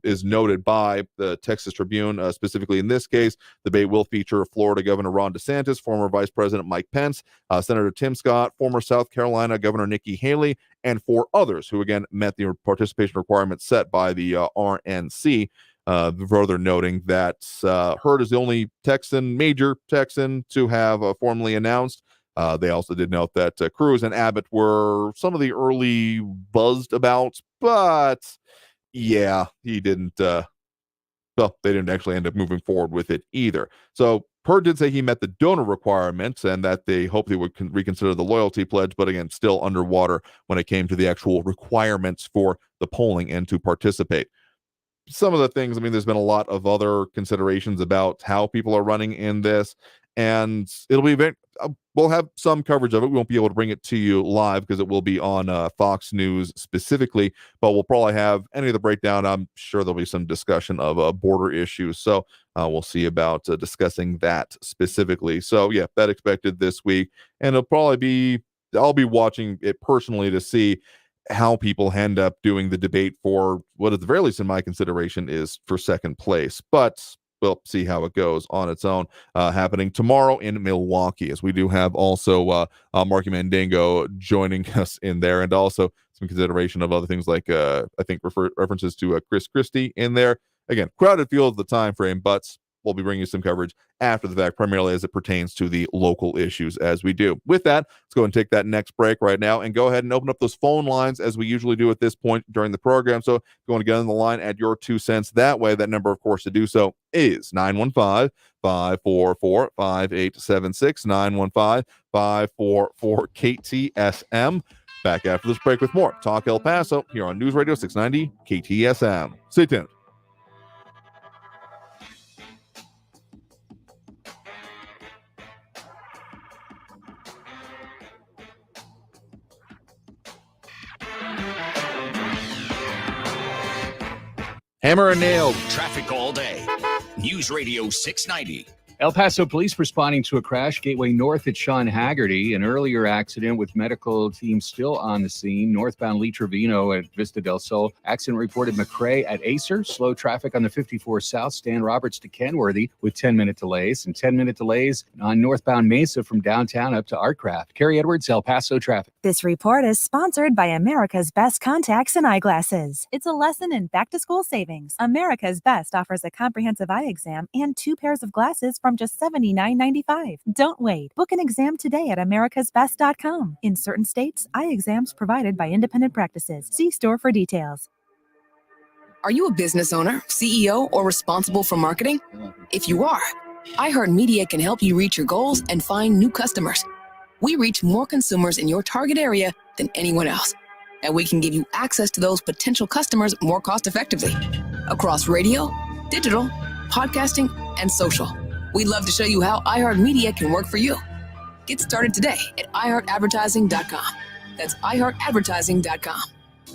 is noted by the Texas Tribune, specifically in this case, the debate will feature Florida Governor Ron DeSantis, former Vice President Mike Pence, Senator Tim Scott, former South Carolina Governor Nikki Haley, and 4 others who, again, met the participation requirements set by the RNC. Further noting that Hurd is the only major Texan to have formally announced. They also did note that Cruz and Abbott were some of the early buzzed about, but yeah, he didn't. They didn't actually end up moving forward with it either. So Hurd did say he met the donor requirements and that they hoped they would reconsider the loyalty pledge, but again, still underwater when it came to the actual requirements for the polling and to participate. Some of the things, I mean, there's been a lot of other considerations about how people are running in this. and it'll be we'll have some coverage of it. We won't be able to bring it to you live because it will be on Fox News specifically, but we'll probably have any of the breakdown. I'm sure there'll be some discussion of border issues. So we'll see about discussing that specifically. So yeah, that expected this week. And I'll be watching it personally to see how people end up doing the debate for what at the very least in my consideration is for second place. But we'll see how it goes on its own, happening tomorrow in Milwaukee, as we do have also Marky Mandingo joining us in there, and also some consideration of other things like I think references to Chris Christie in there. Again, crowded field of the time frame, but we'll be bringing you some coverage after the fact, primarily as it pertains to the local issues as we do. With that, let's go and take that next break right now and go ahead and open up those phone lines as we usually do at this point during the program. So if you want to get on the line, add your 2 cents that way. That number, of course, to do so is 915-544-5876, 915-544-KTSM. Back after this break with more Talk El Paso here on News Radio 690 KTSM. Stay tuned. Hammer and nail. Traffic all day. News Radio 690. El Paso police responding to a crash, Gateway North at Sean Haggerty. An earlier accident with medical teams still on the scene. Northbound Lee Trevino at Vista del Sol. Accident reported McRae at Acer. Slow traffic on the 54 South, Stan Roberts to Kenworthy with 10-minute delays. And 10-minute delays on northbound Mesa from downtown up to Artcraft. Carrie Edwards, El Paso traffic. This report is sponsored by America's Best Contacts and Eyeglasses. It's a lesson in back-to-school savings. America's Best offers a comprehensive eye exam and 2 pairs of glasses from just $79.95. Don't wait. Book an exam today at americasbest.com. In certain states, eye exams provided by independent practices. See store for details. Are you a business owner, CEO, or responsible for marketing? If you are, iHeartMedia can help you reach your goals and find new customers. We reach more consumers in your target area than anyone else, and we can give you access to those potential customers more cost-effectively across radio, digital, podcasting, and social. We'd love to show you how iHeartMedia can work for you. Get started today at iHeartAdvertising.com. That's iHeartAdvertising.com.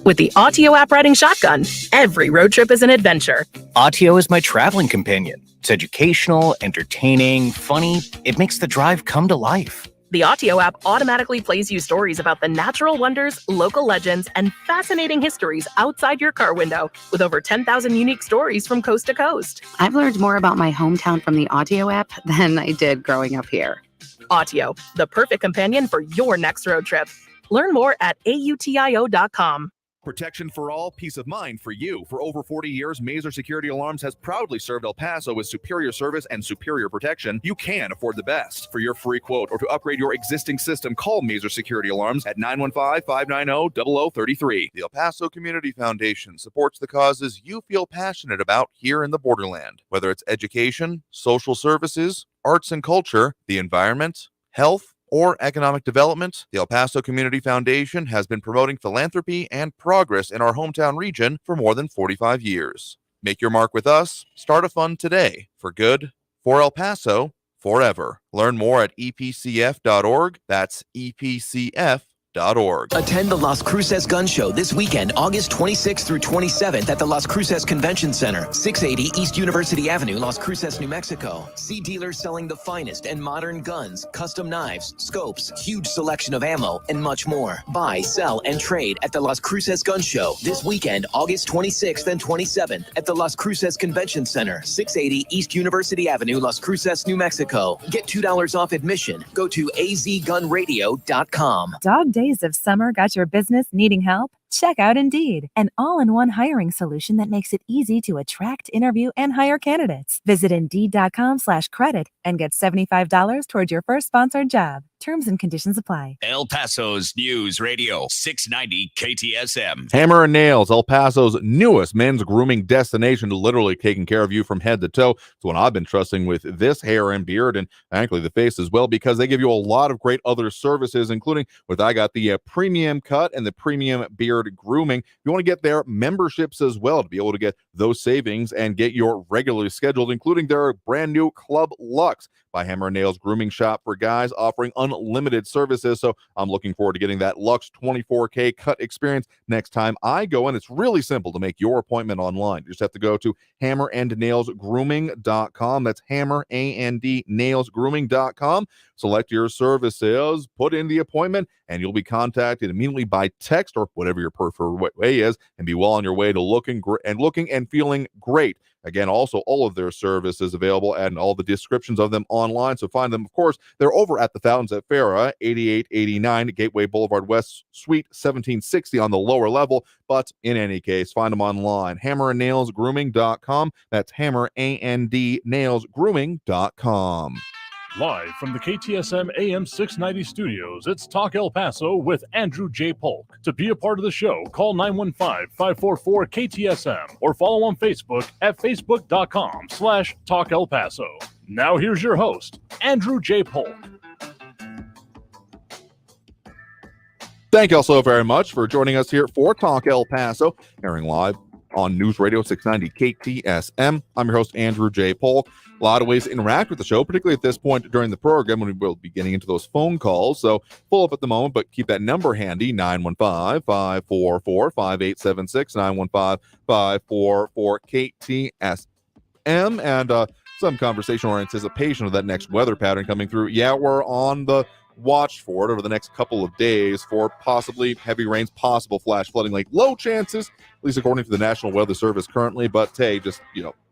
With the Autio app riding shotgun, every road trip is an adventure. Autio is my traveling companion. It's educational, entertaining, funny. It makes the drive come to life. The Autio app automatically plays you stories about the natural wonders, local legends, and fascinating histories outside your car window, with over 10,000 unique stories from coast to coast. I've learned more about my hometown from the Autio app than I did growing up here. Autio, the perfect companion for your next road trip. Learn more at autio.com. Protection for all, peace of mind for you. For over 40 years, Mazer Security Alarms has proudly served El Paso with superior service and superior protection. You can afford the best. For your free quote or to upgrade your existing system, call Mazer Security Alarms at 915-590-0033. The El Paso Community Foundation supports the causes you feel passionate about here in the borderland. Whether it's education, social services, arts and culture, the environment, health, or economic development, the El Paso Community Foundation has been promoting philanthropy and progress in our hometown region for more than 45 years. Make your mark with us. Start a fund today. For good, for El Paso, forever. Learn more at epcf.org. That's epcf.org. Attend the Las Cruces Gun Show this weekend, August 26th through 27th at the Las Cruces Convention Center, 680 East University Avenue, Las Cruces, New Mexico. See dealers selling the finest and modern guns, custom knives, scopes, huge selection of ammo, and much more. Buy, sell, and trade at the Las Cruces Gun Show this weekend, August 26th and 27th at the Las Cruces Convention Center, 680 East University Avenue, Las Cruces, New Mexico. Get $2 off admission. Go to azgunradio.com. Dog days of summer got your business needing help? Check out Indeed, an all-in-one hiring solution that makes it easy to attract, interview, and hire candidates. Visit Indeed.com/credit and get $75 toward your first sponsored job. Terms and conditions apply. El Paso's News Radio 690 KTSM. Hammer and Nails, El Paso's newest men's grooming destination, literally taking care of you from head to toe. It's one I've been trusting with this hair and beard, and frankly the face as well, because they give you a lot of great other services, including with I got the premium cut and the premium beard grooming. You want to get their memberships as well to be able to get those savings and get your regularly scheduled, including their brand new Club Luxe by Hammer and Nails Grooming Shop for guys, offering unlimited services. So I'm looking forward to getting that Luxe 24K cut experience next time I go. And it's really simple to make your appointment online. You just have to go to hammerandnailsgrooming.com. That's hammer, A-N-D, nailsgrooming.com. Select your services, put in the appointment, and you'll be contacted immediately by text or whatever your preferred way is, and be well on your way to looking and feeling great. Again, also all of their services available and all the descriptions of them online. So find them, of course, they're over at the Fountains at Farah, 8889 Gateway Boulevard West, Suite 1760 on the lower level. But in any case, find them online, hammerandnailsgrooming.com. That's hammer, A-N-D, nailsgrooming.com. Live from the KTSM AM 690 studios, it's Talk El Paso with Andrew J. Polk. To be a part of the show, call 915-544-KTSM or follow on Facebook at facebook.com/Talk El Paso. Now here's your host, Andrew J. Polk. Thank you all so very much for joining us here for Talk El Paso, airing live on News Radio 690 KTSM. I'm your host, Andrew J. Polk. A lot of ways to interact with the show, particularly at this point during the program when we will be getting into those phone calls. So full up at the moment, but keep that number handy, 915-544-5876, 915-544-KTSM. And some conversation or anticipation of that next weather pattern coming through. Yeah, we're on the watch for it over the next couple of days for possibly heavy rains, possible flash flooding, like low chances, at least according to the National Weather Service currently. But hey, just,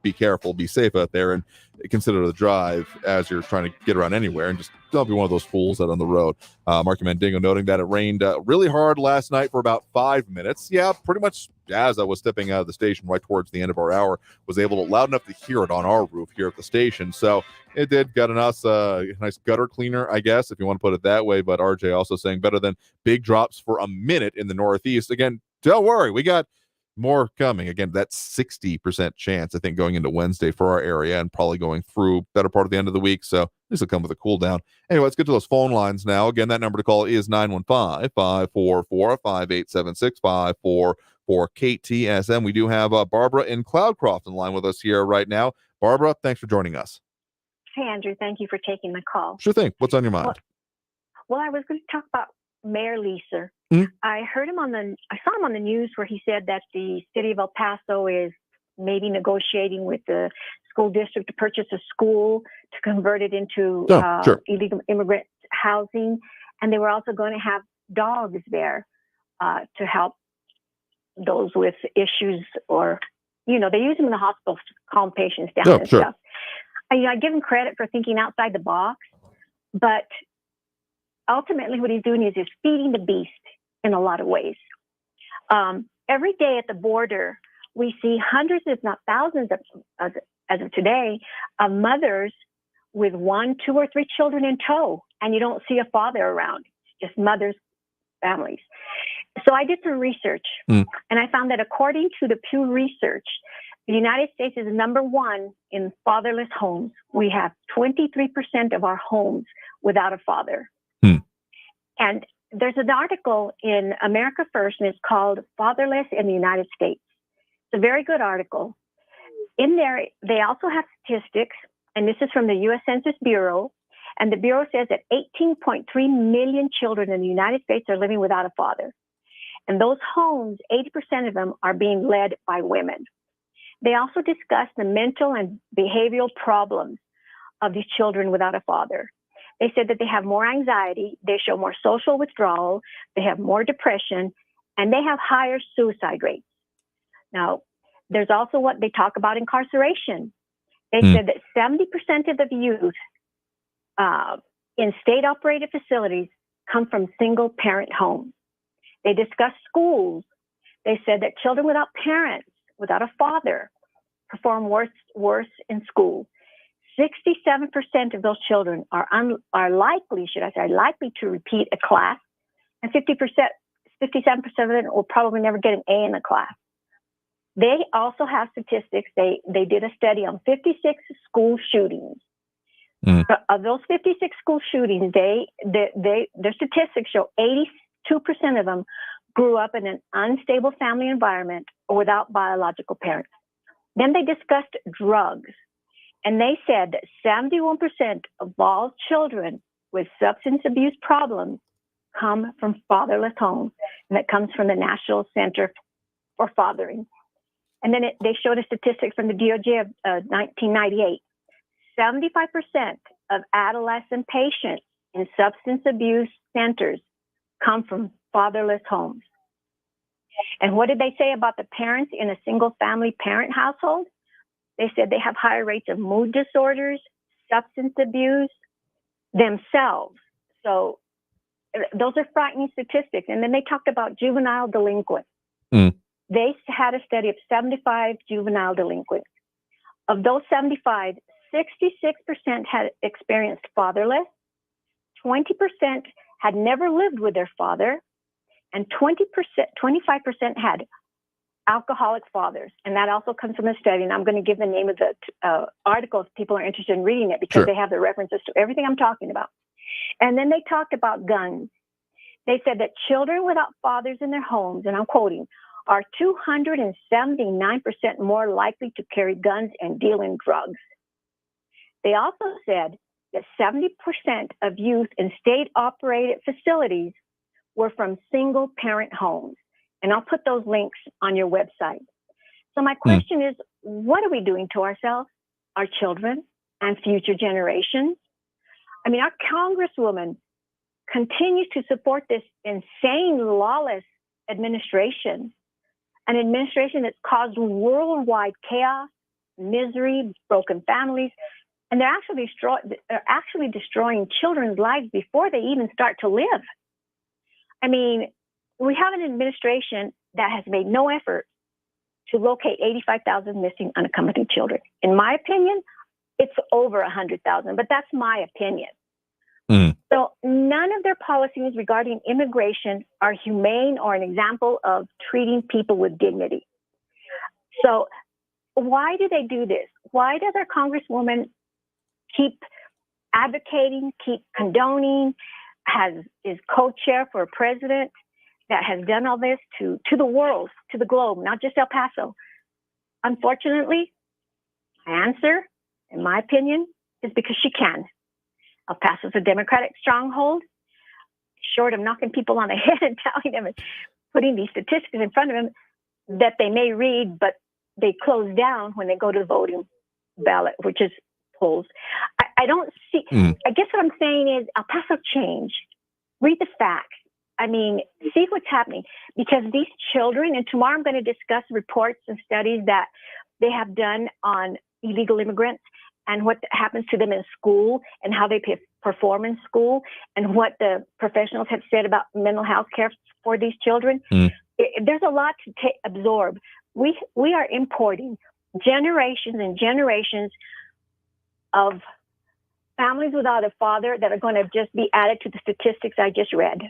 be careful, be safe out there, and consider the drive as you're trying to get around anywhere, and just don't be one of those fools out on the road. Marky Mandingo noting that it rained really hard last night for about 5 minutes. Yeah, pretty much as I was stepping out of the station right towards the end of our hour, was able to loud enough to hear it on our roof here at the station. So it did got us a nice gutter cleaner, I guess, if you want to put it that way. But RJ also saying better than big drops for a minute in the Northeast. Again, don't worry, we got more coming. Again, that's 60% chance, I think, going into Wednesday for our area and probably going through better part of the end of the week. So this will come with a cool down. Anyway, let's get to those phone lines now. Again, that number to call is 915-544-5876, 544-KTSM. We do have Barbara in Cloudcroft in line with us here right now. Barbara, thanks for joining us. Hey, Andrew. Thank you for taking the call. Sure thing. What's on your mind? Well, I was going to talk about Mayor Leeser. Mm-hmm. I saw him on the news where he said that the city of El Paso is maybe negotiating with the school district to purchase a school to convert it into illegal immigrant housing. And they were also going to have dogs there to help those with issues, or, they use them in the hospitals to calm patients down and stuff. I give him credit for thinking outside the box, but ultimately what he's doing is he's feeding the beast in a lot of ways. Every day at the border, we see hundreds, if not thousands, as of today, of mothers with 1, 2, or 3 children in tow, and you don't see a father around. It's just mothers, families. So I did some research, and I found that according to the Pew Research, the United States is number 1 in fatherless homes. We have 23% of our homes without a father. And there's an article in America First, and it's called Fatherless in the United States. It's a very good article. In there, they also have statistics, and this is from the U.S. Census Bureau. And the Bureau says that 18.3 million children in the United States are living without a father. And those homes, 80% of them are being led by women. They also discuss the mental and behavioral problems of these children without a father. They said that they have more anxiety, they show more social withdrawal, they have more depression, and they have higher suicide rates. Now, there's also what they talk about incarceration. They said that 70% of the youth in state-operated facilities come from single-parent homes. They discuss schools. They said that children without parents, without a father, perform worse in school. 67% of those children are likely to repeat a class, and 57% of them will probably never get an A in a class. They also have statistics. They did a study on 56 school shootings. Of those 56 school shootings, their statistics show 82% of them grew up in an unstable family environment or without biological parents. Then they discussed drugs, and they said that 71% of all children with substance abuse problems come from fatherless homes, and that comes from the National Center for Fathering. And then they showed a statistic from the DOJ of 1998. 75% of adolescent patients in substance abuse centers come from fatherless homes. And what did they say about the parents in a single-family parent household? They said they have higher rates of mood disorders, substance abuse themselves. So those are frightening statistics. And then they talked about juvenile delinquents. They had a study of 75 juvenile delinquents. Of those 75, 66% had experienced fatherless, 20% had never lived with their father, and 25% had alcoholic fathers. And that also comes from a study. And I'm going to give the name of the article if people are interested in reading it, because they have the references to everything I'm talking about. And then they talked about guns. They said that children without fathers in their homes, and I'm quoting, are 279% more likely to carry guns and deal in drugs. They also said that 70% of youth in state-operated facilities were from single-parent homes. And I'll put those links on your website. So my question is, what are we doing to ourselves, our children, and future generations? I mean, our Congresswoman continues to support this insane, lawless administration, an administration that's caused worldwide chaos, misery, broken families, and they're actually destroying children's lives before they even start to live. I mean, we have an administration that has made no effort to locate 85,000 missing unaccompanied children. In my opinion, it's over 100,000, but that's my opinion. So none of their policies regarding immigration are humane or an example of treating people with dignity. So why do they do this? Why does our Congresswoman keep advocating, keep condoning, is co-chair for a president that has done all this to the world, to the globe, not just El Paso? Unfortunately, the answer, in my opinion, is because she can. El Paso is a Democratic stronghold. Short of knocking people on the head and telling them and putting these statistics in front of them that they may read, but they close down when they go to the voting ballot, which is polls. I don't see, I guess what I'm saying is El Paso change. Read the facts. I mean, see what's happening, because these children, and tomorrow I'm going to discuss reports and studies that they have done on illegal immigrants and what happens to them in school and how they perform in school and what the professionals have said about mental health care for these children. There's a lot to absorb. We are importing generations and generations of families without a father that are going to just be added to the statistics I just read.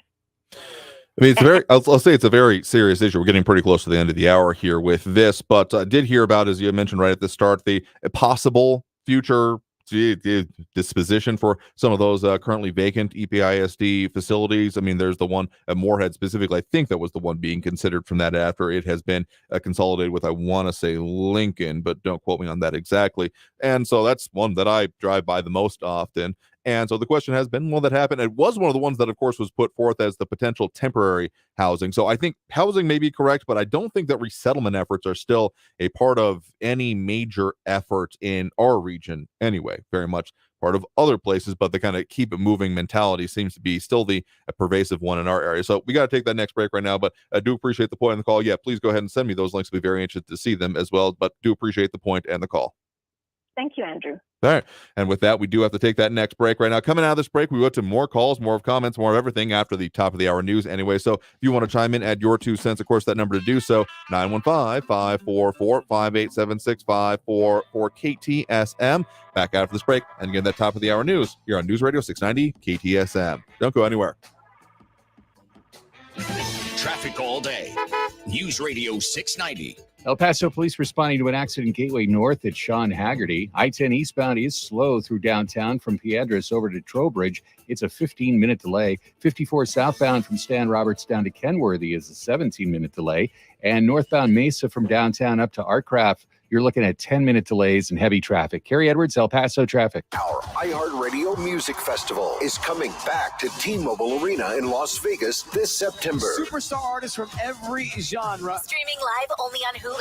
I mean, it's I'll say it's a very serious issue. We're getting pretty close to the end of the hour here with this, but I did hear about, as you mentioned right at the start, the possible future disposition for some of those currently vacant EPISD facilities. I mean, there's the one at Moorhead specifically. I think that was the one being considered from that after it has been consolidated with, I want to say, Lincoln, but don't quote me on that exactly. And so that's one that I drive by the most often. And so the question has been, will that happen? It was one of the ones that, of course, was put forth as the potential temporary housing. So I think housing may be correct, but I don't think that resettlement efforts are still a part of any major effort in our region anyway. Very much part of other places, but the kind of keep it moving mentality seems to be still the pervasive one in our area. So we got to take that next break right now, but I do appreciate the point and the call. Yeah, please go ahead and send me those links. I'll be very interested to see them as well, but do appreciate the point and the call. Thank you, Andrew. All right. And with that, we do have to take that next break right now. Coming out of this break, we go to more calls, more of comments, more of everything after the top of the hour news anyway. So if you want to chime in, add your 2 cents, of course, that number to do so, 915-544-5876-544 KTSM. Back after this break. And again, that top of the hour news here on News Radio 690 KTSM. Don't go anywhere. Traffic all day. News Radio 690. El Paso police responding to an accident Gateway North at Sean Haggerty. I-10 eastbound is slow through downtown from Piedras over to Trowbridge. It's a 15-minute delay. 54 southbound from Stan Roberts down to Kenworthy is a 17-minute delay. And northbound Mesa from downtown up to Artcraft, you're looking at 10-minute delays and heavy traffic. Kerry Edwards, El Paso traffic. Our iHeartRadio Music Festival is coming back to T-Mobile Arena in Las Vegas this September. Superstar artists from every genre. Streaming live only on Hulu.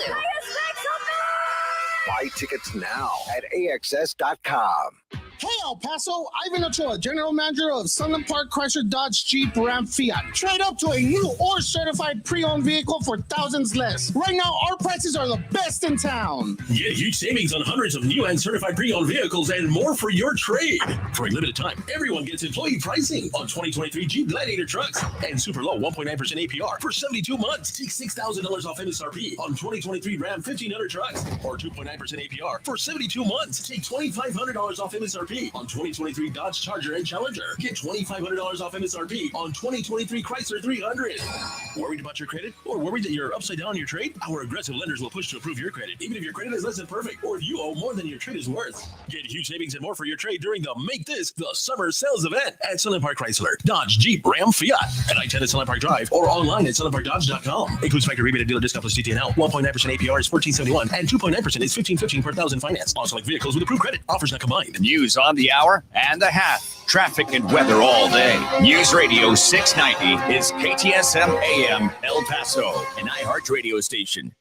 Buy tickets now at AXS.com. Hey, El Paso, Ivan Ochoa, General Manager of Sunland Park Chrysler Dodge Jeep Ram Fiat. Trade up to a new or certified pre-owned vehicle for thousands less. Right now, our prices are the best in town. Get huge savings on hundreds of new and certified pre-owned vehicles and more for your trade. For a limited time, everyone gets employee pricing on 2023 Jeep Gladiator trucks and super low 1.9% APR for 72 months. Take $6,000 off MSRP on 2023 Ram 1500 trucks or 2.9% APR for 72 months. Take $2,500 off MSRP on 2023 Dodge Charger and Challenger. Get $2,500 off MSRP on 2023 Chrysler 300. Worried about your credit or worried that you're upside down on your trade? Our aggressive lenders will push to approve your credit, even if your credit is less than perfect or if you owe more than your trade is worth. Get huge savings and more for your trade during the Make This the Summer Sales event at Sunland Park Chrysler, Dodge, Jeep, Ram, Fiat, at I-10 at Sunland Park Drive or online at sunlandparkdodge.com. Includes factory rebate and dealer discount plus DTNL. 1.9% APR is $1,471 and 2.9% is $1,515 per thousand finance. On select vehicles with approved credit. Offers not combined. News on the hour and a half. Traffic and weather all day. News Radio 690 is KTSM AM El Paso, an iHeart radio station.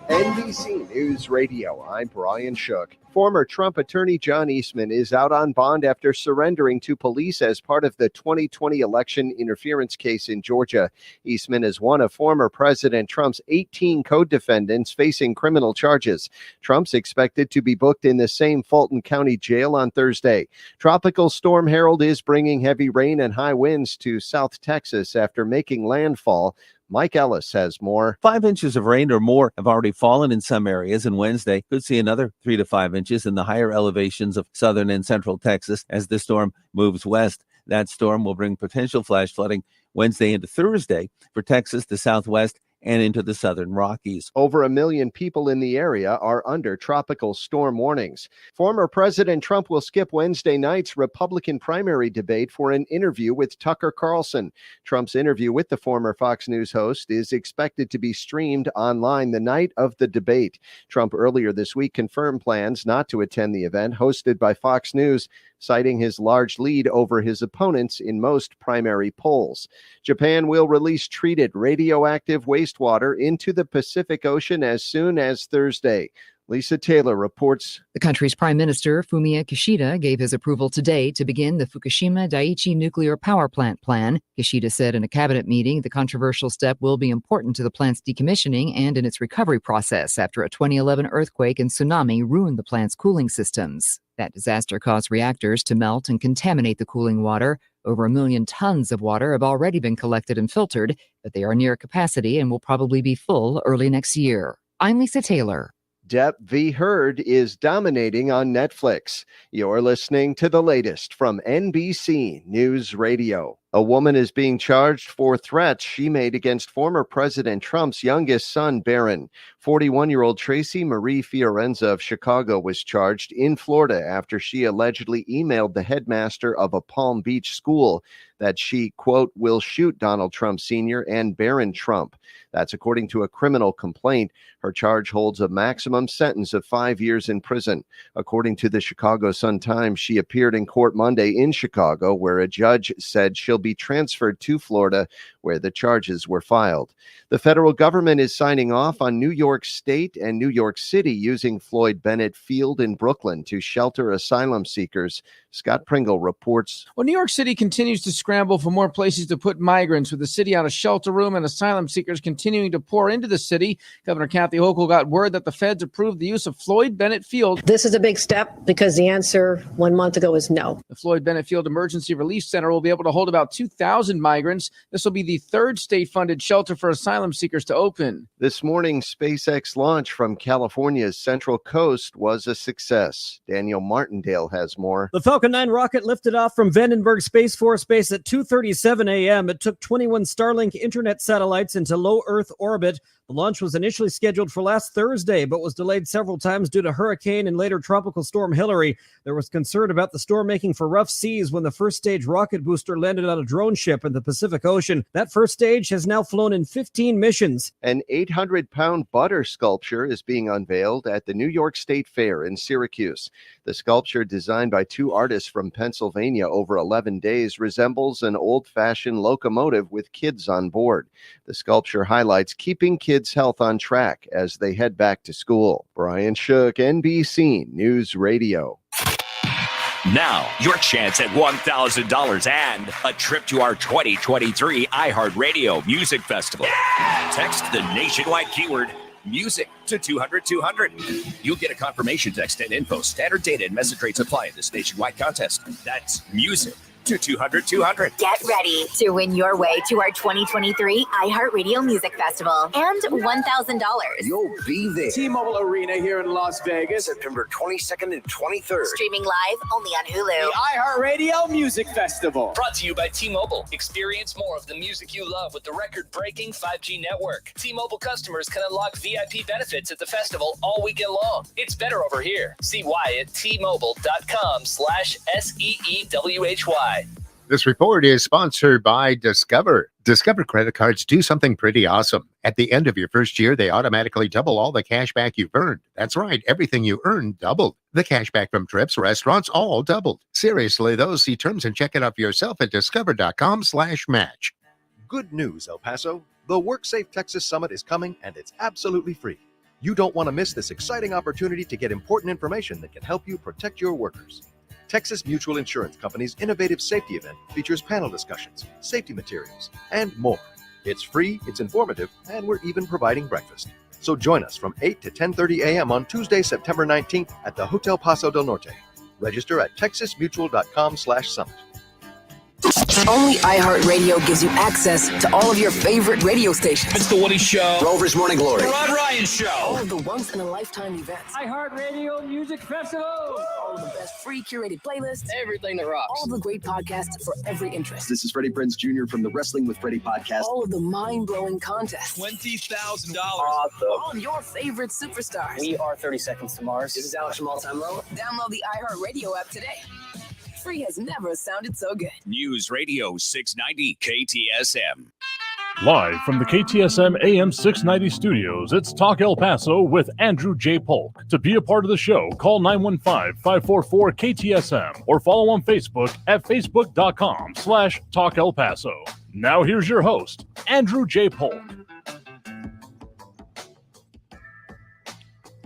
NBC News Radio, I'm Brian Shook. Former Trump attorney John Eastman is out on bond after surrendering to police as part of the 2020 election interference case in Georgia. Eastman is one of former President Trump's 18 co-defendants facing criminal charges. Trump's expected to be booked in the same Fulton County jail on Thursday. Tropical Storm Harold is bringing heavy rain and high winds to South Texas after making landfall. Mike Ellis has more. 5 inches of rain or more have already fallen in some areas, and Wednesday could see another 3 to 5 inches in the higher elevations of southern and central Texas as the storm moves west. That storm will bring potential flash flooding Wednesday into Thursday for Texas, the Southwest, and into the southern Rockies. Over 1 million people in the area are under tropical storm warnings. Former President Trump will skip Wednesday night's Republican primary debate for an interview with Tucker Carlson. Trump's interview with the former Fox News host is expected to be streamed online the night of the debate. Trump earlier this week confirmed plans not to attend the event hosted by Fox News, citing his large lead over his opponents in most primary polls. Japan will release treated radioactive wastewater into the Pacific Ocean as soon as Thursday. Lisa Taylor reports. The country's Prime Minister, Fumio Kishida, gave his approval today to begin the Fukushima Daiichi nuclear power plant plan. Kishida said in a cabinet meeting the controversial step will be important to the plant's decommissioning and in its recovery process after a 2011 earthquake and tsunami ruined the plant's cooling systems. That disaster caused reactors to melt and contaminate the cooling water. Over 1 million tons of water have already been collected and filtered, but they are near capacity and will probably be full early next year. I'm Lisa Taylor. Depp v. Heard is dominating on Netflix. You're listening to the latest from NBC News Radio. A woman is being charged for threats she made against former President Trump's youngest son, Barron. 41-year-old Tracy Marie Fiorenza of Chicago was charged in Florida after she allegedly emailed the headmaster of a Palm Beach school that she, quote, will shoot Donald Trump Sr. and Barron Trump. That's according to a criminal complaint. Her charge holds a maximum sentence of 5 years in prison. According to the Chicago Sun-Times, she appeared in court Monday in Chicago, where a judge said she'll be transferred to Florida, where the charges were filed. The federal government is signing off on New York State and New York City using Floyd Bennett Field in Brooklyn to shelter asylum seekers. Scott Pringle reports. Well, New York City continues to scramble for more places to put migrants, with the city out of shelter room and asylum seekers continuing to pour into the city. Governor Kathy Hochul got word that the feds approved the use of Floyd Bennett Field. This is a big step because the answer 1 month ago is no. The Floyd Bennett Field Emergency Relief Center will be able to hold about 2,000 migrants. This will be the third state-funded shelter for asylum seekers to open. This morning's SpaceX launch from California's Central Coast was a success. Daniel Martindale has more. The Falcon 9 rocket lifted off from Vandenberg Space Force Base at 2:37 a.m. It took 21 Starlink internet satellites into low Earth orbit. The launch was initially scheduled for last Thursday, but was delayed several times due to hurricane and later tropical storm Hillary. There was concern about the storm making for rough seas when the first stage rocket booster landed on a drone ship in the Pacific Ocean. That first stage has now flown in 15 missions. An 800-pound butter sculpture is being unveiled at the New York State Fair in Syracuse. The sculpture, designed by two artists from Pennsylvania over 11 days, resembles an old-fashioned locomotive with kids on board. The sculpture highlights keeping kids' health on track as they head back to school. Brian Shook, NBC News Radio. Now, your chance at $1,000 and a trip to our 2023 iHeartRadio Music Festival. Yeah! Text the nationwide keyword music to 200-200. You'll get a confirmation text and info. Standard data and message rates apply in this nationwide contest. That's music to 200-200. Get ready to win your way to our 2023 iHeartRadio Music Festival and $1,000. You'll be there. T-Mobile Arena here in Las Vegas. September 22nd and 23rd. Streaming live only on Hulu. The iHeartRadio Music Festival. Brought to you by T-Mobile. Experience more of the music you love with the record-breaking 5G network. T-Mobile customers can unlock VIP benefits at the festival all weekend long. It's better over here. See why at T-Mobile.com/SEEWHY. This report is sponsored by Discover. Discover credit cards do something pretty awesome. At the end of your first year, they automatically double all the cash back you've earned. That's right, everything you earned doubled. The cash back from trips, restaurants, all doubled. Seriously, though, see terms and check it out for yourself at discover.com/match. Good news, El Paso. The WorkSafe Texas Summit is coming, and it's absolutely free. You don't want to miss this exciting opportunity to get important information that can help you protect your workers. Texas Mutual Insurance Company's innovative safety event features panel discussions, safety materials, and more. It's free, it's informative, and we're even providing breakfast. So join us from 8 to 10:30 a.m. on Tuesday, September 19th at the Hotel Paso del Norte. Register at texasmutual.com/summit. Only iHeartRadio gives you access to all of your favorite radio stations. It's The Woody Show. Rover's Morning Glory. The Rod Ryan Show. All of the once-in-a-lifetime events. iHeartRadio Music Festival. All of the best free curated playlists. Everything that rocks. All the great podcasts for every interest. This is Freddie Prinze Jr. from the Wrestling with Freddie podcast. All of the mind-blowing contests. $20,000. Awesome. All of your favorite superstars. We are 30 Seconds to Mars. This is Alex from All Time Low. Download the iHeartRadio app today. Free has never sounded so good. News Radio 690 KTSM. Live from the KTSM AM 690 studios, it's Talk El Paso with Andrew J. Polk. To be a part of the show, call 915-544-KTSM or follow on Facebook at facebook.com/Talk El Paso. Now here's your host, Andrew J. Polk.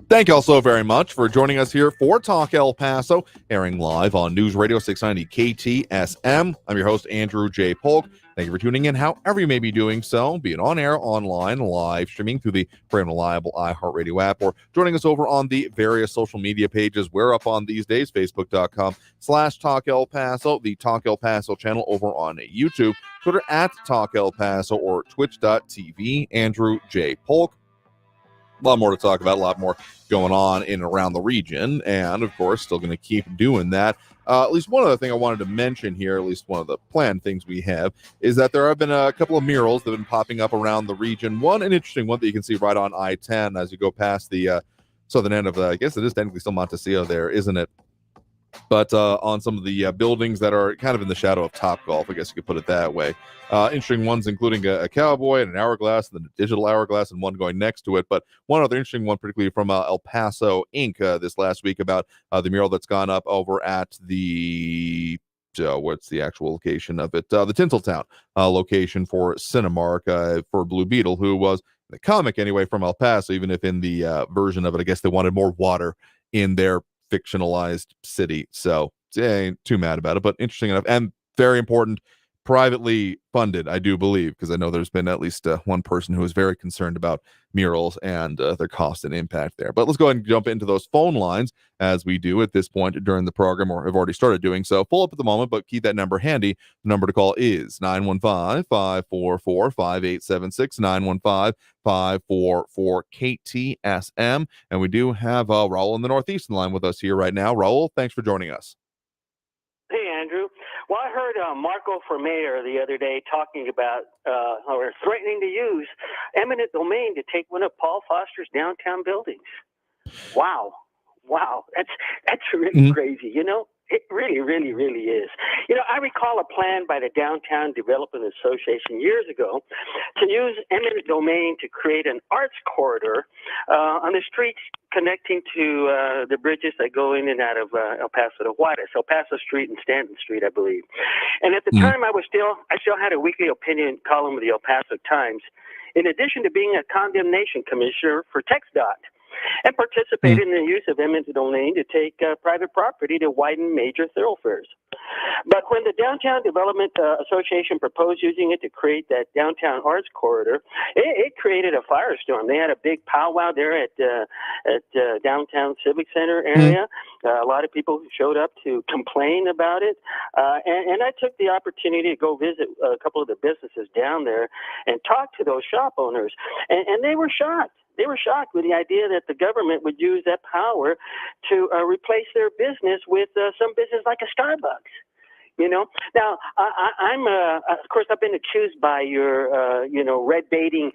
Thank you all so very much for joining us here for Talk El Paso, airing live on News Radio 690 KTSM. I'm your host, Andrew J. Polk. Thank you for tuning in, however you may be doing so, be it on air, online, live streaming through the free and reliable iHeartRadio app, or joining us over on the various social media pages we're up on these days, facebook.com/Talk El Paso, the Talk El Paso channel over on YouTube, Twitter at Talk El Paso, or twitch.tv, Andrew J. Polk. A lot more to talk about, a lot more going on in and around the region, and of course still going to keep doing that. At least one other thing I wanted to mention here, at least one of the planned things we have, is that there have been a couple of murals that have been popping up around the region. One, an interesting one that you can see right on I-10 as you go past the southern end of I guess it is technically still Montecillo there, isn't it? But on some of the buildings that are kind of in the shadow of Topgolf, I guess you could put it that way. Interesting ones, including a cowboy and an hourglass, and then a digital hourglass, and one going next to it. But one other interesting one, particularly from El Paso Inc. This last week, about the mural that's gone up over at the what's the actual location of it? The Tinseltown location for Cinemark for Blue Beetle, who was the comic anyway from El Paso, even if in the version of it, I guess they wanted more water in their fictionalized city. So ain't too mad about it, but interesting enough, and very important privately funded, I do believe, because I know there's been at least one person who is very concerned about murals and their cost and impact there. But let's go ahead and jump into those phone lines as we do at this point during the program, or have already started doing so. Full up at the moment, but keep that number handy. The number to call is 915-544-5876, 915-544-KTSM. And we do have Raul in the Northeast line with us here right now. Raul, thanks for joining us. Hey, Andrew. Well, I heard Marco for mayor the other day talking about or threatening to use eminent domain to take one of Paul Foster's downtown buildings. Wow. That's really crazy, you know? It really, really, really is. You know, I recall a plan by the Downtown Development Association years ago to use eminent domain to create an arts corridor on the streets connecting to the bridges that go in and out of El Paso to Juarez, El Paso Street and Stanton Street, I believe. And at the time, I still had a weekly opinion column with the El Paso Times, in addition to being a condemnation commissioner for TxDOT, and participated in the use of eminent domain to take private property to widen major thoroughfares. But when the Downtown Development Association proposed using it to create that downtown arts corridor, it created a firestorm. They had a big powwow there at downtown Civic Center area. A lot of people showed up to complain about it. And I took the opportunity to go visit a couple of the businesses down there and talk to those shop owners. And they were shocked. They were shocked with the idea that the government would use that power to replace their business with some business like a Starbucks. You know, now I'm of course I've been accused by your red baiting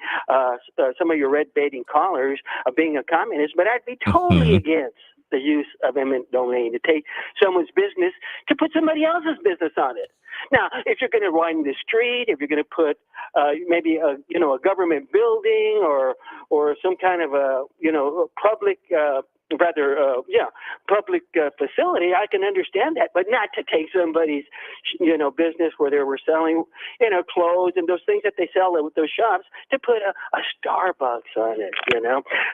some of your red baiting callers of being a communist, but I'd be totally against the use of eminent domain to take someone's business to put somebody else's business on it. Now, if you're going to widen the street, if you're going to put maybe a government building or some kind of a public public facility, I can understand that, but not to take somebody's business where they were selling clothes and those things that they sell with those shops to put a Starbucks on it.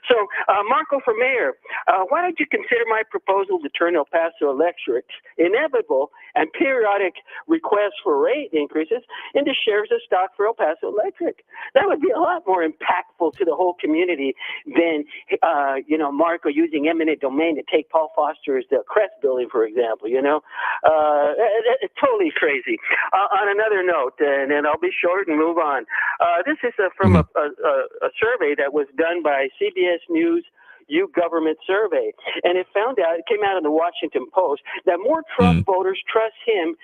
So Marco for mayor, why don't you consider my proposal to turn El Paso Electric's inevitable and periodic requests for rate increases into shares of stock for El Paso Electric? That would be a lot more impactful to the whole community than Marco using eminent domain to take Paul Foster's Crest building, for example. It's totally crazy. On another note, and then I'll be short and move on. This is from a survey that was done by CBS News Government Survey, and it came out in the Washington Post that more Trump voters trust him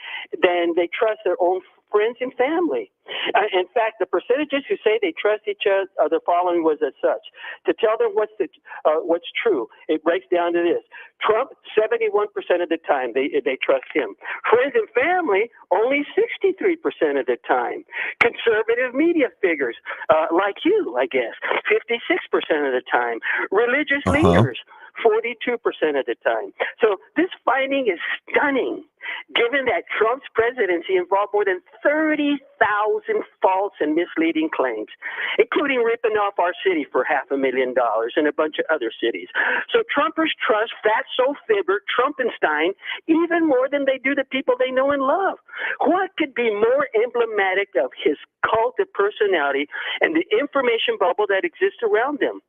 than they trust their own friends and family. In fact, the percentages who say they trust each other, the following was as such. To tell them what's true, it breaks down to this. Trump, 71% of the time, they trust him. Friends and family, only 63% of the time. Conservative media figures, like you, I guess, 56% of the time. Religious leaders, 42% of the time. So this finding is stunning, given that Trump's presidency involved more than 30,000 false and misleading claims, including ripping off our city for $500,000 and a bunch of other cities. So Trumpers trust Fatso Fibber, Trumpenstein, even more than they do the people they know and love. What could be more emblematic of his cult of personality and the information bubble that exists around him?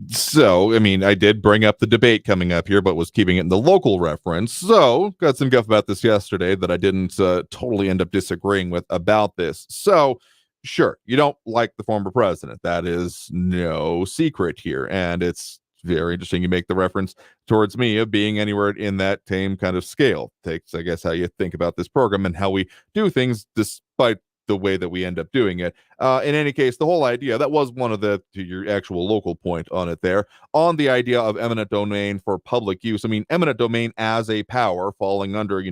So, I mean, I did bring up the debate coming up here, but was keeping it in the local reference. So, got some guff about this yesterday that I didn't totally end up disagreeing with about this. So, sure, you don't like the former president. That is no secret here. And it's very interesting you make the reference towards me of being anywhere in that same kind of scale. Takes, I guess, how you think about this program and how we do things despite the way that we end up doing it. In any case, the whole idea, that was one of to your actual local point on it there, on the idea of eminent domain for public use. I mean, eminent domain as a power falling under,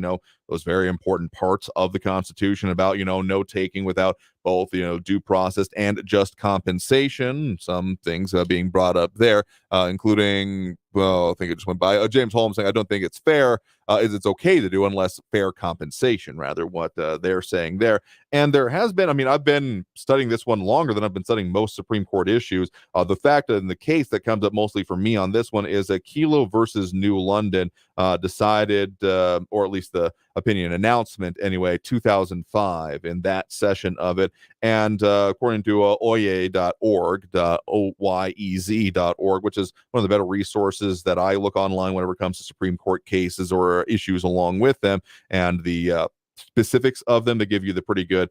those very important parts of the Constitution about, no taking without both, due process and just compensation. Some things being brought up there, including, well, I think it just went by James Holmes saying, I don't think it's fair, is it's okay to do unless fair compensation, rather what they're saying there. And there has been, I've been studying this one longer than I've been studying most Supreme Court issues. The fact that in the case that comes up mostly for me on this one is a Kelo versus New London. decided, or at least the opinion announcement anyway, 2005 in that session of it. And according to oyez.org, oyez.org, which is one of the better resources that I look online whenever it comes to Supreme Court cases or issues along with them, and the specifics of them, to give you the pretty good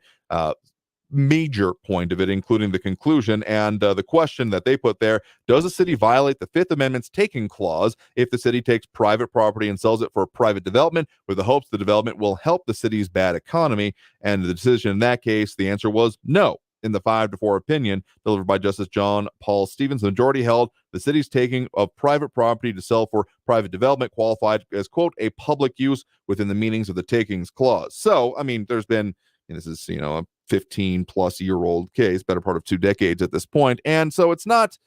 major point of it, including the conclusion. And the question that they put there: does a city violate the Fifth Amendment's taking clause if the city takes private property and sells it for private development with the hopes the development will help the city's bad economy? And the decision in that case, the answer was no. In the 5-4 opinion delivered by Justice John Paul Stevens, the majority held the city's taking of private property to sell for private development qualified as, quote, a public use within the meanings of the takings clause. So, I mean, there's been, and this is, a 15-plus-year-old case, better part of 2 decades at this point. And so it's not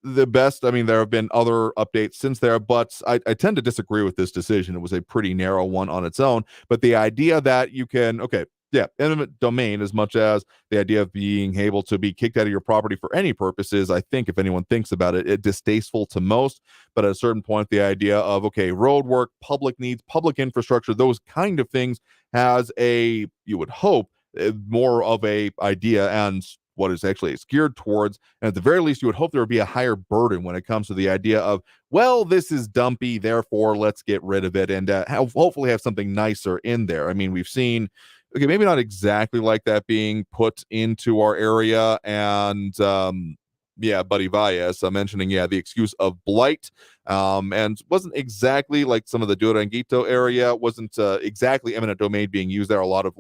the best. I mean, there have been other updates since there, but I tend to disagree with this decision. It was a pretty narrow one on its own. But the idea that you can, eminent domain, as much as the idea of being able to be kicked out of your property for any purposes, I think if anyone thinks about it, it's distasteful to most. But at a certain point, the idea of, road work, public needs, public infrastructure, those kind of things has you would hope, more of a idea and what is actually it's geared towards. And at the very least, you would hope there would be a higher burden when it comes to the idea of, well, this is dumpy, therefore let's get rid of it and hopefully have something nicer in there. I mean, we've seen, maybe not exactly like that being put into our area. And Buddy Valles mentioning, the excuse of blight. And wasn't exactly like some of the Duranguito area, wasn't exactly eminent domain being used there. A lot of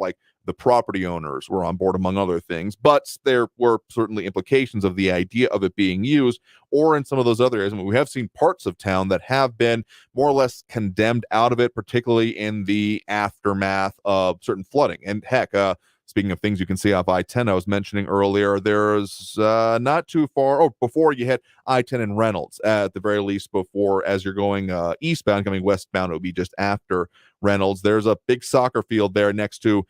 the property owners were on board, among other things, but there were certainly implications of the idea of it being used, or in some of those other areas. I mean, we have seen parts of town that have been more or less condemned out of it, particularly in the aftermath of certain flooding. And heck, speaking of things you can see off I-10, I was mentioning earlier, there's not too far, before you hit I-10 and Reynolds, at the very least, before, as you're going eastbound, coming westbound, it would be just after Reynolds. There's a big soccer field there next to,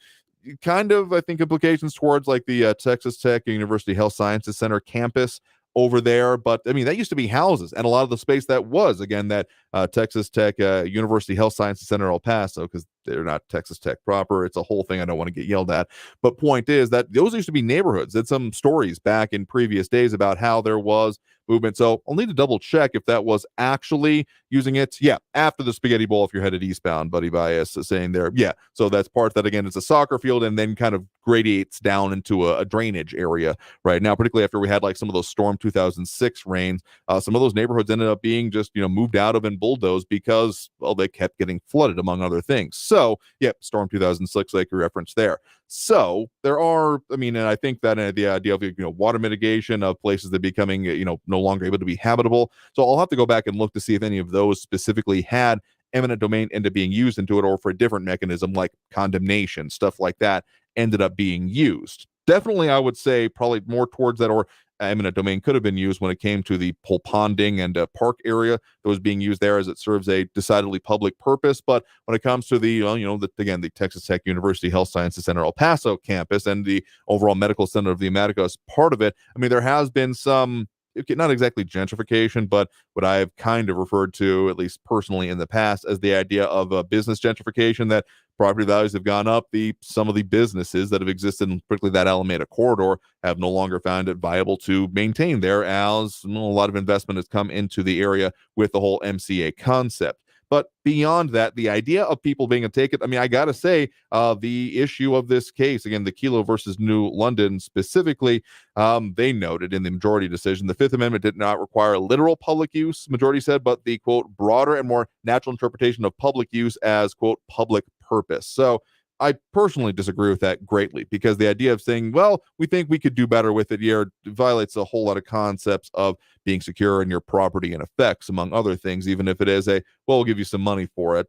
kind of, I think, implications towards the Texas Tech University Health Sciences Center campus over there. But I mean, that used to be houses, and a lot of the space that was, again, that Texas Tech University Health Sciences Center El Paso, because they're not Texas Tech proper. It's a whole thing. I don't want to get yelled at. But point is that those used to be neighborhoods. Did some stories back in previous days about how there was movement. So I'll need to double check if that was actually using it. Yeah, after the Spaghetti Bowl, if you're headed eastbound, Buddy Bias is saying there. Yeah, so that's part that, again, it's a soccer field and then kind of gradiates down into a drainage area right now, particularly after we had some of those Storm 2006 rains. Some of those neighborhoods ended up being just, moved out of and bulldozed because, well, they kept getting flooded, among other things. So, Storm 2006, like you referenced there. So there are, and I think that the idea of, water mitigation of places that are becoming, no longer able to be habitable. So I'll have to go back and look to see if any of those specifically had eminent domain end up being used into it, or for a different mechanism like condemnation, stuff like that ended up being used. Definitely, I would say probably more towards that, or eminent domain could have been used when it came to the ponding and park area that was being used there, as it serves a decidedly public purpose. But when it comes to the, the Texas Tech University Health Sciences Center El Paso campus and the overall medical center of the America as part of it, there has been some, not exactly gentrification, but what I've kind of referred to, at least personally in the past, as the idea of a business gentrification, that property values have gone up. Some of the businesses that have existed in particularly that Alameda corridor have no longer found it viable to maintain there, as a lot of investment has come into the area with the whole MCA concept. But beyond that, the idea of people being able to take it, I got to say, the issue of this case, again, the Kelo versus New London specifically, they noted in the majority decision, the Fifth Amendment did not require literal public use, majority said, but the, quote, broader and more natural interpretation of public use as, quote, public purpose. So I personally disagree with that greatly, because the idea of saying, well, we think we could do better with it here, violates a whole lot of concepts of being secure in your property and effects, among other things, even if it is we'll give you some money for it.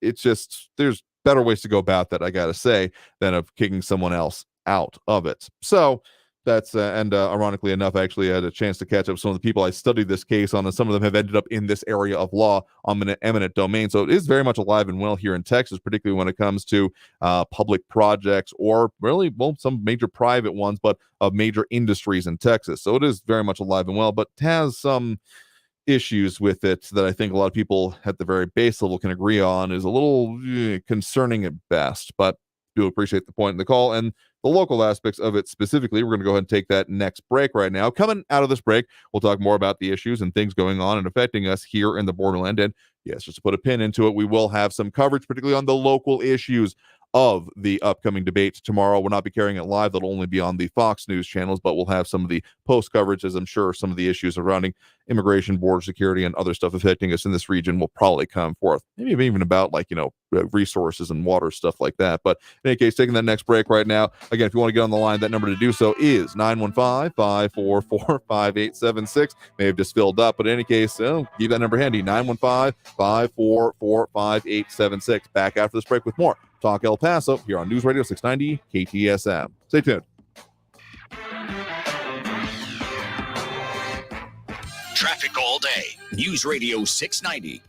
It's just, there's better ways to go about that, I got to say, than of kicking someone else out of it. So that's, ironically enough, I actually had a chance to catch up with some of the people I studied this case on, and some of them have ended up in this area of law on eminent domain. So it is very much alive and well here in Texas, particularly when it comes to public projects, or really, some major private ones, but of major industries in Texas. So it is very much alive and well, but has some issues with it that I think a lot of people at the very base level can agree on is a little concerning at best, but do appreciate the point in the call and the local aspects of it specifically. We're going to go ahead and take that next break right now. Coming out of this break, we'll talk more about the issues and things going on and affecting us here in the borderland. And yes, just to put a pin into it, we will have some coverage, particularly on the local issues of the upcoming debates tomorrow. We'll not be carrying it live. That'll only be on the Fox News channels, but we'll have some of the post coverage, as I'm sure some of the issues surrounding immigration, border security, and other stuff affecting us in this region will probably come forth. Maybe even about resources and water, stuff like that. But in any case, taking that next break right now. Again, if you want to get on the line, that number to do so is 915-544-5876. May have just filled up, but in any case, keep that number handy, 915-544-5876. Back after this break with more Talk El Paso here on News Radio 690 KTSM. Stay tuned. Traffic all day. News Radio 690.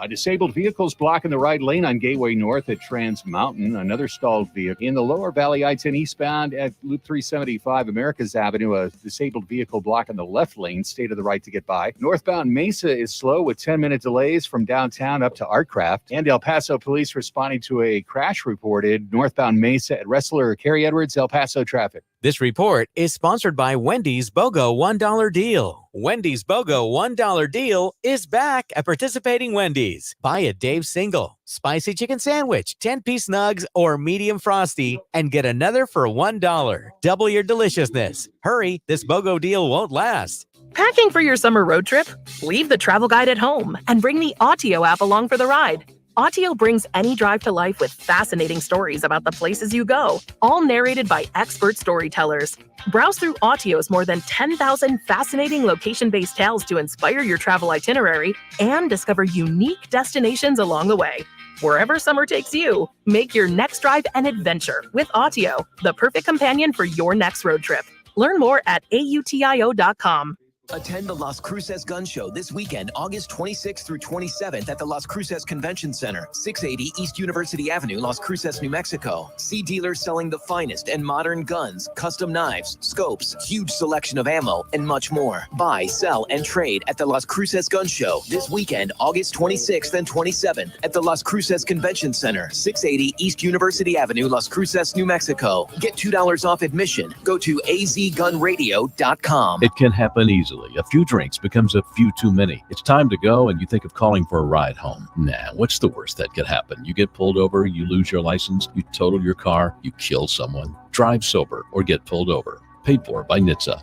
Disabled vehicles blocking the right lane on Gateway North at Trans Mountain. Another stalled vehicle in the Lower Valley I-10 eastbound at Loop 375 Americas Avenue. A disabled vehicle blocking the left lane. Stay to the right to get by. Northbound Mesa is slow with 10-minute delays from downtown up to Artcraft. And El Paso police responding to a crash reported northbound Mesa at Wrestler Carrie Edwards, El Paso traffic. This report is sponsored by Wendy's BOGO $1 deal. Wendy's BOGO $1 deal is back at participating Wendy's. Buy a Dave's single, spicy chicken sandwich, 10-piece nugs, or medium frosty, and get another for $1. Double your deliciousness. Hurry, this BOGO deal won't last. Packing for your summer road trip? Leave the travel guide at home and bring the Autio app along for the ride. Autio brings any drive to life with fascinating stories about the places you go, all narrated by expert storytellers. Browse through Autio's more than 10,000 fascinating location-based tales to inspire your travel itinerary and discover unique destinations along the way. Wherever summer takes you, make your next drive an adventure with Autio, the perfect companion for your next road trip. Learn more at autio.com. Attend the Las Cruces Gun Show this weekend, August 26th through 27th at the Las Cruces Convention Center, 680 East University Avenue, Las Cruces, New Mexico. See dealers selling the finest and modern guns, custom knives, scopes, huge selection of ammo, and much more. Buy, sell, and trade at the Las Cruces Gun Show this weekend, August 26th and 27th at the Las Cruces Convention Center, 680 East University Avenue, Las Cruces, New Mexico. Get $2 off admission. Go to azgunradio.com. It can happen easily. A few drinks becomes a few too many. It's time to go and you think of calling for a ride home. Nah, what's the worst that could happen? You get pulled over, you lose your license, you total your car, you kill someone. Drive sober or get pulled over. Paid for by NHTSA.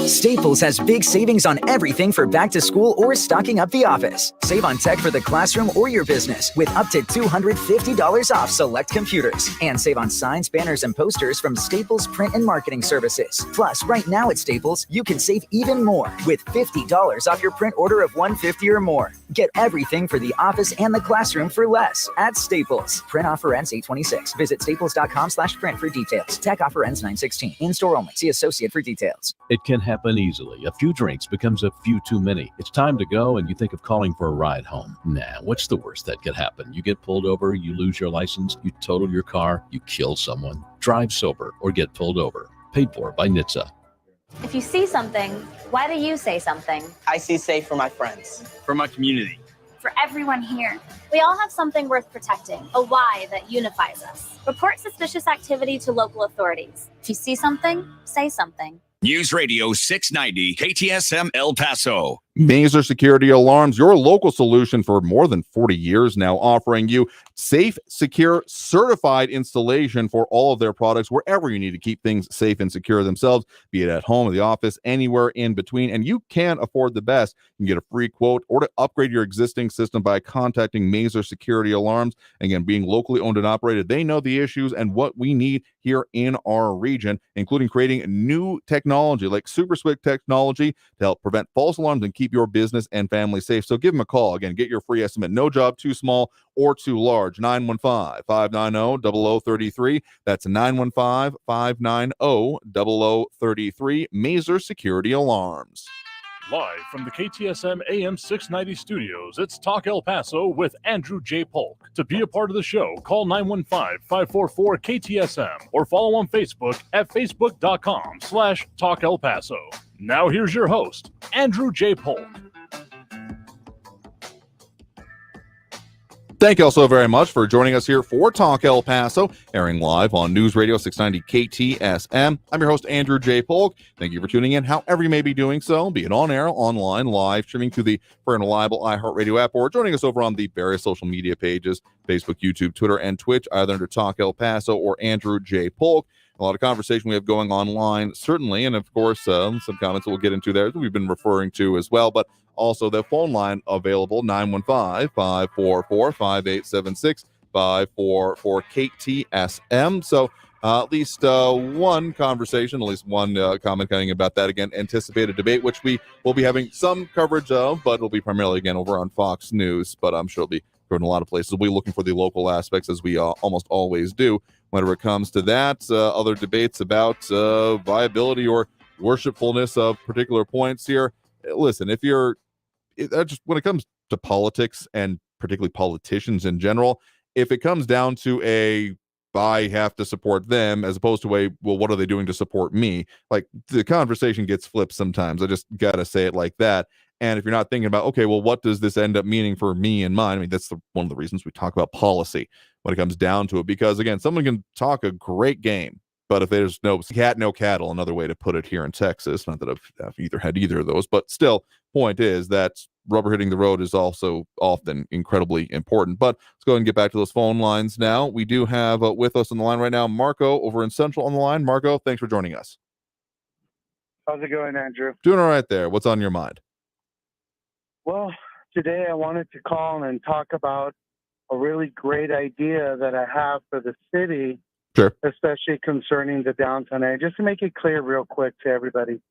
Staples has big savings on everything for back to school or stocking up the office. Save on tech for the classroom or your business with up to $250 off select computers. And save on signs, banners, and posters from Staples Print and Marketing Services. Plus, right now at Staples, you can save even more with $50 off your print order of $150 or more. Get everything for the office and the classroom for less at Staples. Print offer ends 8/26. Visit staples.com/print for details. Tech offer ends 9/16. In-store only. See associate for details. It can happen easily. A few drinks becomes a few too many. It's time to go and you think of calling for a ride home. Nah, what's the worst that could happen? You get pulled over, you lose your license, you total your car, you kill someone. Drive sober or get pulled over. Paid for by NHTSA. If you see something, why do you say something? I see safe for my friends. For my community. For everyone here. We all have something worth protecting, a why that unifies us. Report suspicious activity to local authorities. If you see something, say something. News Radio 690 KTSM El Paso. Mazer Security Alarms, your local solution for more than 40 years now, offering you safe, secure, certified installation for all of their products wherever you need to keep things safe and secure themselves, be it at home, or the office, anywhere in between. And you can afford the best. You can get a free quote or to upgrade your existing system by contacting Mazer Security Alarms. Again, being locally owned and operated, they know the issues and what we need here in our region, including creating new technology like Super Switch technology to help prevent false alarms and keep your business and family safe. So give them a call. Again, get your free estimate. No job too small or too large. 915-590-0033. That's 915-590-0033. Mazer Security Alarms. Live from the KTSM AM 690 studios, it's Talk El Paso with Andrew J. Polk. To be a part of the show, call 915-544-KTSM or follow on Facebook at facebook.com/Talk El Paso. Now here's your host, Andrew J. Polk. Thank you all so very much for joining us here for Talk El Paso, airing live on News Radio 690 KTSM. I'm your host, Andrew J. Polk. Thank you for tuning in, however you may be doing so, be it on air, online, live, streaming through the fair and reliable iHeartRadio app, or joining us over on the various social media pages, Facebook, YouTube, Twitter, and Twitch, either under Talk El Paso or Andrew J. Polk. A lot of conversation we have going online, certainly, and of course, some comments that we'll get into there that we've been referring to as well, but also the phone line available, 915-544-5876, 544-KTSM. So at least one conversation, at least one comment coming about that. Again, anticipated debate, which we will be having some coverage of, but it'll be primarily, again, over on Fox News, but I'm sure it'll be covered in a lot of places. We'll be looking for the local aspects, as we almost always do. Whenever it comes to that, other debates about viability or worshipfulness of particular points here. Listen, if you're just when it comes to politics and particularly politicians in general, if it comes down to I have to support them as opposed to well, what are they doing to support me? Like, the conversation gets flipped sometimes. I just got to say it like that. And if you're not thinking about, okay, well, what does this end up meaning for me and mine? I mean, that's one of the reasons we talk about policy when it comes down to it, because again, someone can talk a great game, but if there's no cat, no cattle, another way to put it here in Texas, not that I've either had either of those, but still, point is that rubber hitting the road is also often incredibly important. But let's go ahead and get back to those phone lines now. We do have with us on the line right now, Marco over in Central on the line. Marco, thanks for joining us. How's it going, Andrew? Doing all right there. What's on your mind? Well, today I wanted to call and talk about a really great idea that I have for the city, sure, especially concerning the downtown area. Just to make it clear real quick to everybody,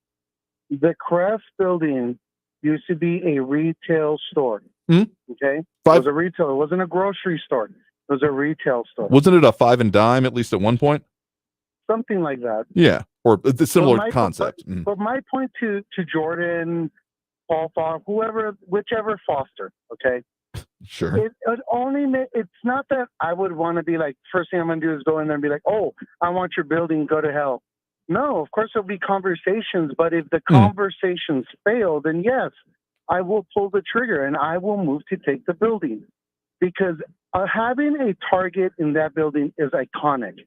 the Crest building used to be a retail store, okay? It was a retail. It wasn't a grocery store. It was a retail store. Wasn't it a 5 and dime, at least at one point? Something like that. Yeah, or a similar concept. But my point to Jordan, Paul Foster, whichever Foster, okay? Sure. It's not that I would want to be like, first thing I'm going to do is go in there and be like, oh, I want your building, go to hell. No, of course there'll be conversations, but if the conversations fail, then yes, I will pull the trigger and I will move to take the building. Because having a Target in that building is iconic.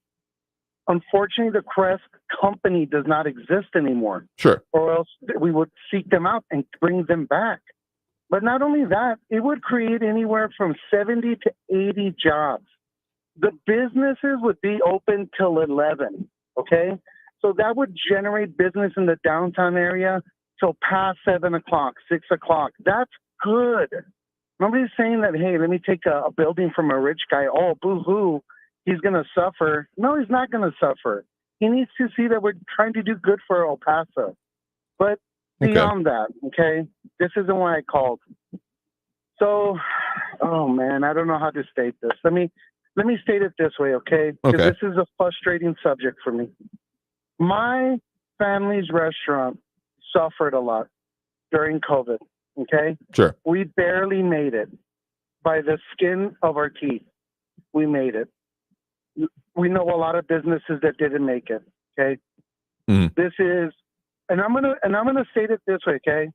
Unfortunately, the Crest company does not exist anymore. Sure. Or else we would seek them out and bring them back. But not only that, it would create anywhere from 70 to 80 jobs. The businesses would be open till 11, okay? So that would generate business in the downtown area till past 7 o'clock, 6 o'clock. That's good. Nobody's saying that, hey, let me take a building from a rich guy. Oh, boo-hoo, he's going to suffer. No, he's not going to suffer. He needs to see that we're trying to do good for El Paso. But beyond that, okay, this isn't why I called. So, oh, man, I don't know how to state this. Let me state it this way, okay? Because this is a frustrating subject for me. My family's restaurant suffered a lot during COVID, okay? Sure. We barely made it. By the skin of our teeth, we made it. We know a lot of businesses that didn't make it, okay? This is, and I'm gonna state it this way, okay?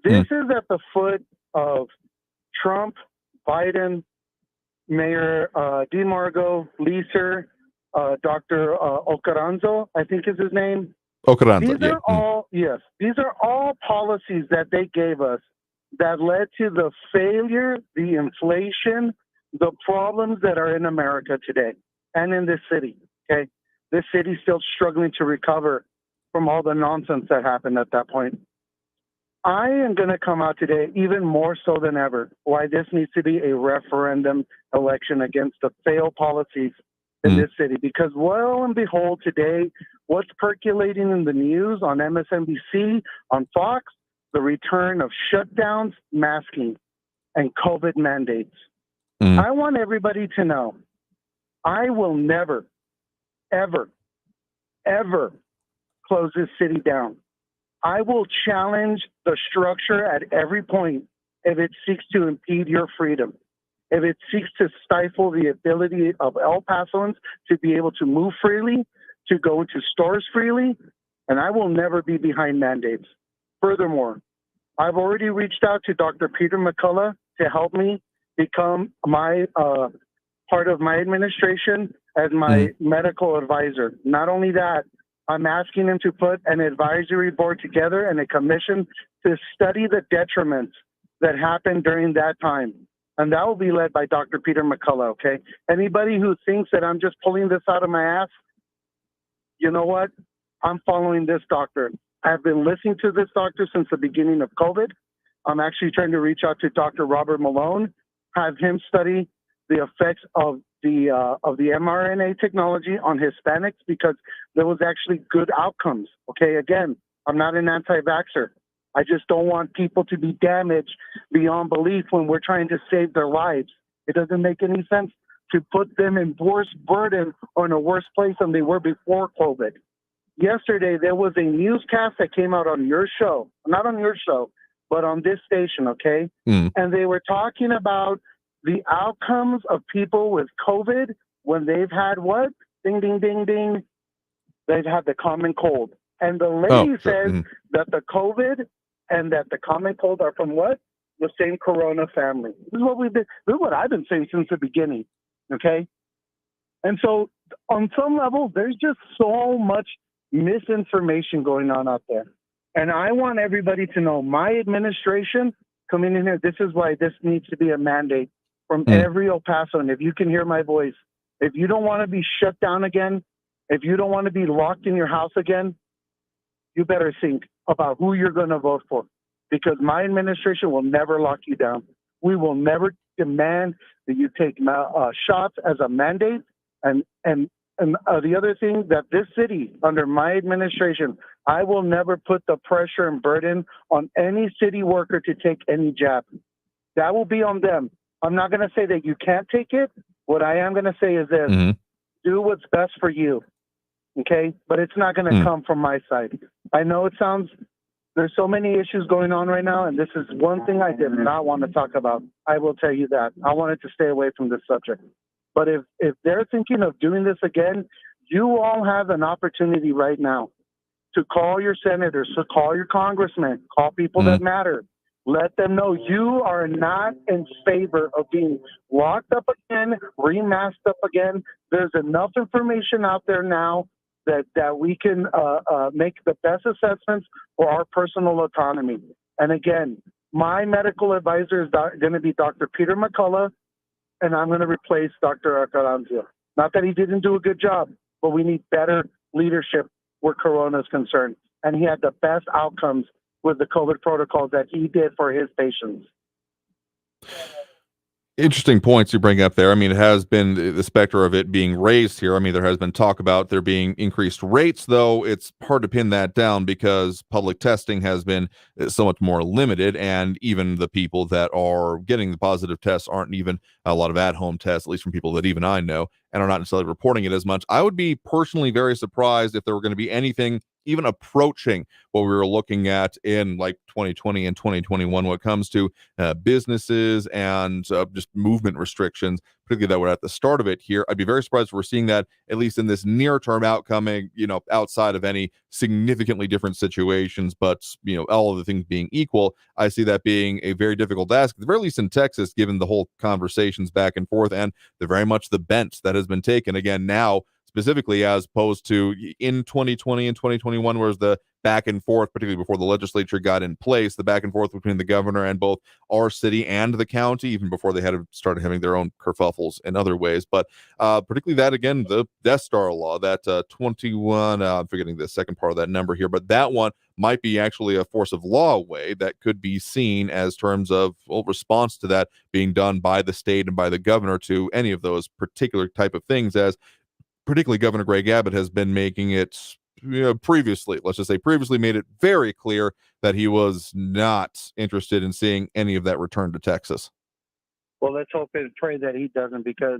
This is at the foot of Trump, Biden, Mayor DeMargo, Leeser, Dr. Ocaranzo, I think is his name. Ocaranzo, These are all, yes, these are all policies that they gave us that led to the failure, the inflation, the problems that are in America today and in this city, okay? This city's still struggling to recover from all the nonsense that happened at that point. I am going to come out today even more so than ever why this needs to be a referendum election against the failed policies in this city. Because, well and behold, today, what's percolating in the news on MSNBC, on Fox, the return of shutdowns, masking, and COVID mandates. I want everybody to know I will never, ever, ever close this city down. I will challenge the structure at every point if it seeks to impede your freedom, if it seeks to stifle the ability of El Pasoans to be able to move freely, to go into stores freely, and I will never be behind mandates. Furthermore, I've already reached out to Dr. Peter McCullough to help me become my part of my administration as my medical advisor. Not only that, I'm asking him to put an advisory board together and a commission to study the detriments that happened during that time. And that will be led by Dr. Peter McCullough, okay? Anybody who thinks that I'm just pulling this out of my ass, you know what? I'm following this doctor. I've been listening to this doctor since the beginning of COVID. I'm actually trying to reach out to Dr. Robert Malone, have him study the effects of the mRNA technology on Hispanics, because there was actually good outcomes. Okay, again, I'm not an anti-vaxxer. I just don't want people to be damaged beyond belief when we're trying to save their lives. It doesn't make any sense to put them in worse burden or in a worse place than they were before COVID. Yesterday, there was a newscast that came out on your show, not on your show, but on this station, okay? And they were talking about the outcomes of people with COVID when they've had what? Ding, ding, ding, ding. They've had the common cold. And the lady says that the COVID and that the common cold are from what? The same corona family. This is what I've been saying since the beginning, okay? And so on some level, there's just so much misinformation going on out there. And I want everybody to know my administration coming in here, this is why this needs to be a mandate from every El Paso. And if you can hear my voice, if you don't want to be shut down again, if you don't want to be locked in your house again, you better think about who you're going to vote for, because my administration will never lock you down. We will never demand that you take shots as a mandate. And the other thing, that this city, under my administration, I will never put the pressure and burden on any city worker to take any jab. That will be on them. I'm not going to say that you can't take it. What I am going to say is this: do what's best for you, okay? But it's not going to come from my side. I know it sounds, there's so many issues going on right now, and this is one thing I did not want to talk about. I will tell you that. I wanted to stay away from this subject. But if they're thinking of doing this again, you all have an opportunity right now to call your senators, to call your congressmen, call people that matter. Let them know you are not in favor of being locked up again, remasked up again. There's enough information out there now that we can make the best assessments for our personal autonomy. And again, my medical advisor is going to be Dr. Peter McCullough, and I'm going to replace Dr. Arcaranzio. Not that he didn't do a good job, but we need better leadership where Corona is concerned. And he had the best outcomes with the COVID protocols that he did for his patients. Interesting points you bring up there. I mean, it has been the specter of it being raised here. I mean, there has been talk about there being increased rates, though it's hard to pin that down because public testing has been so much more limited, and even the people that are getting the positive tests aren't even a lot of at-home tests, at least from people that even I know, and are not necessarily reporting it as much. I would be personally very surprised if there were going to be anything even approaching what we were looking at in like 2020 and 2021 when it comes to businesses and just movement restrictions, particularly that we're at the start of it here. I'd be very surprised if we're seeing that, at least in this near-term outcoming, outside of any significantly different situations. But, all of the things being equal, I see that being a very difficult task, at the very least in Texas, given the whole conversations back and forth and very much the bent that has been taken again now, specifically as opposed to in 2020 and 2021, whereas the back and forth, particularly before the legislature got in place, the back and forth between the governor and both our city and the county, even before they had started having their own kerfuffles in other ways. But particularly that, again, the Death Star law, that 21, I'm forgetting the second part of that number here, but that one might be actually a force of law way that could be seen as terms of response to that being done by the state and by the governor to any of those particular type of things, as particularly Governor Greg Abbott has been making it previously made it very clear that he was not interested in seeing any of that return to Texas. Well, let's hope and pray that he doesn't, because,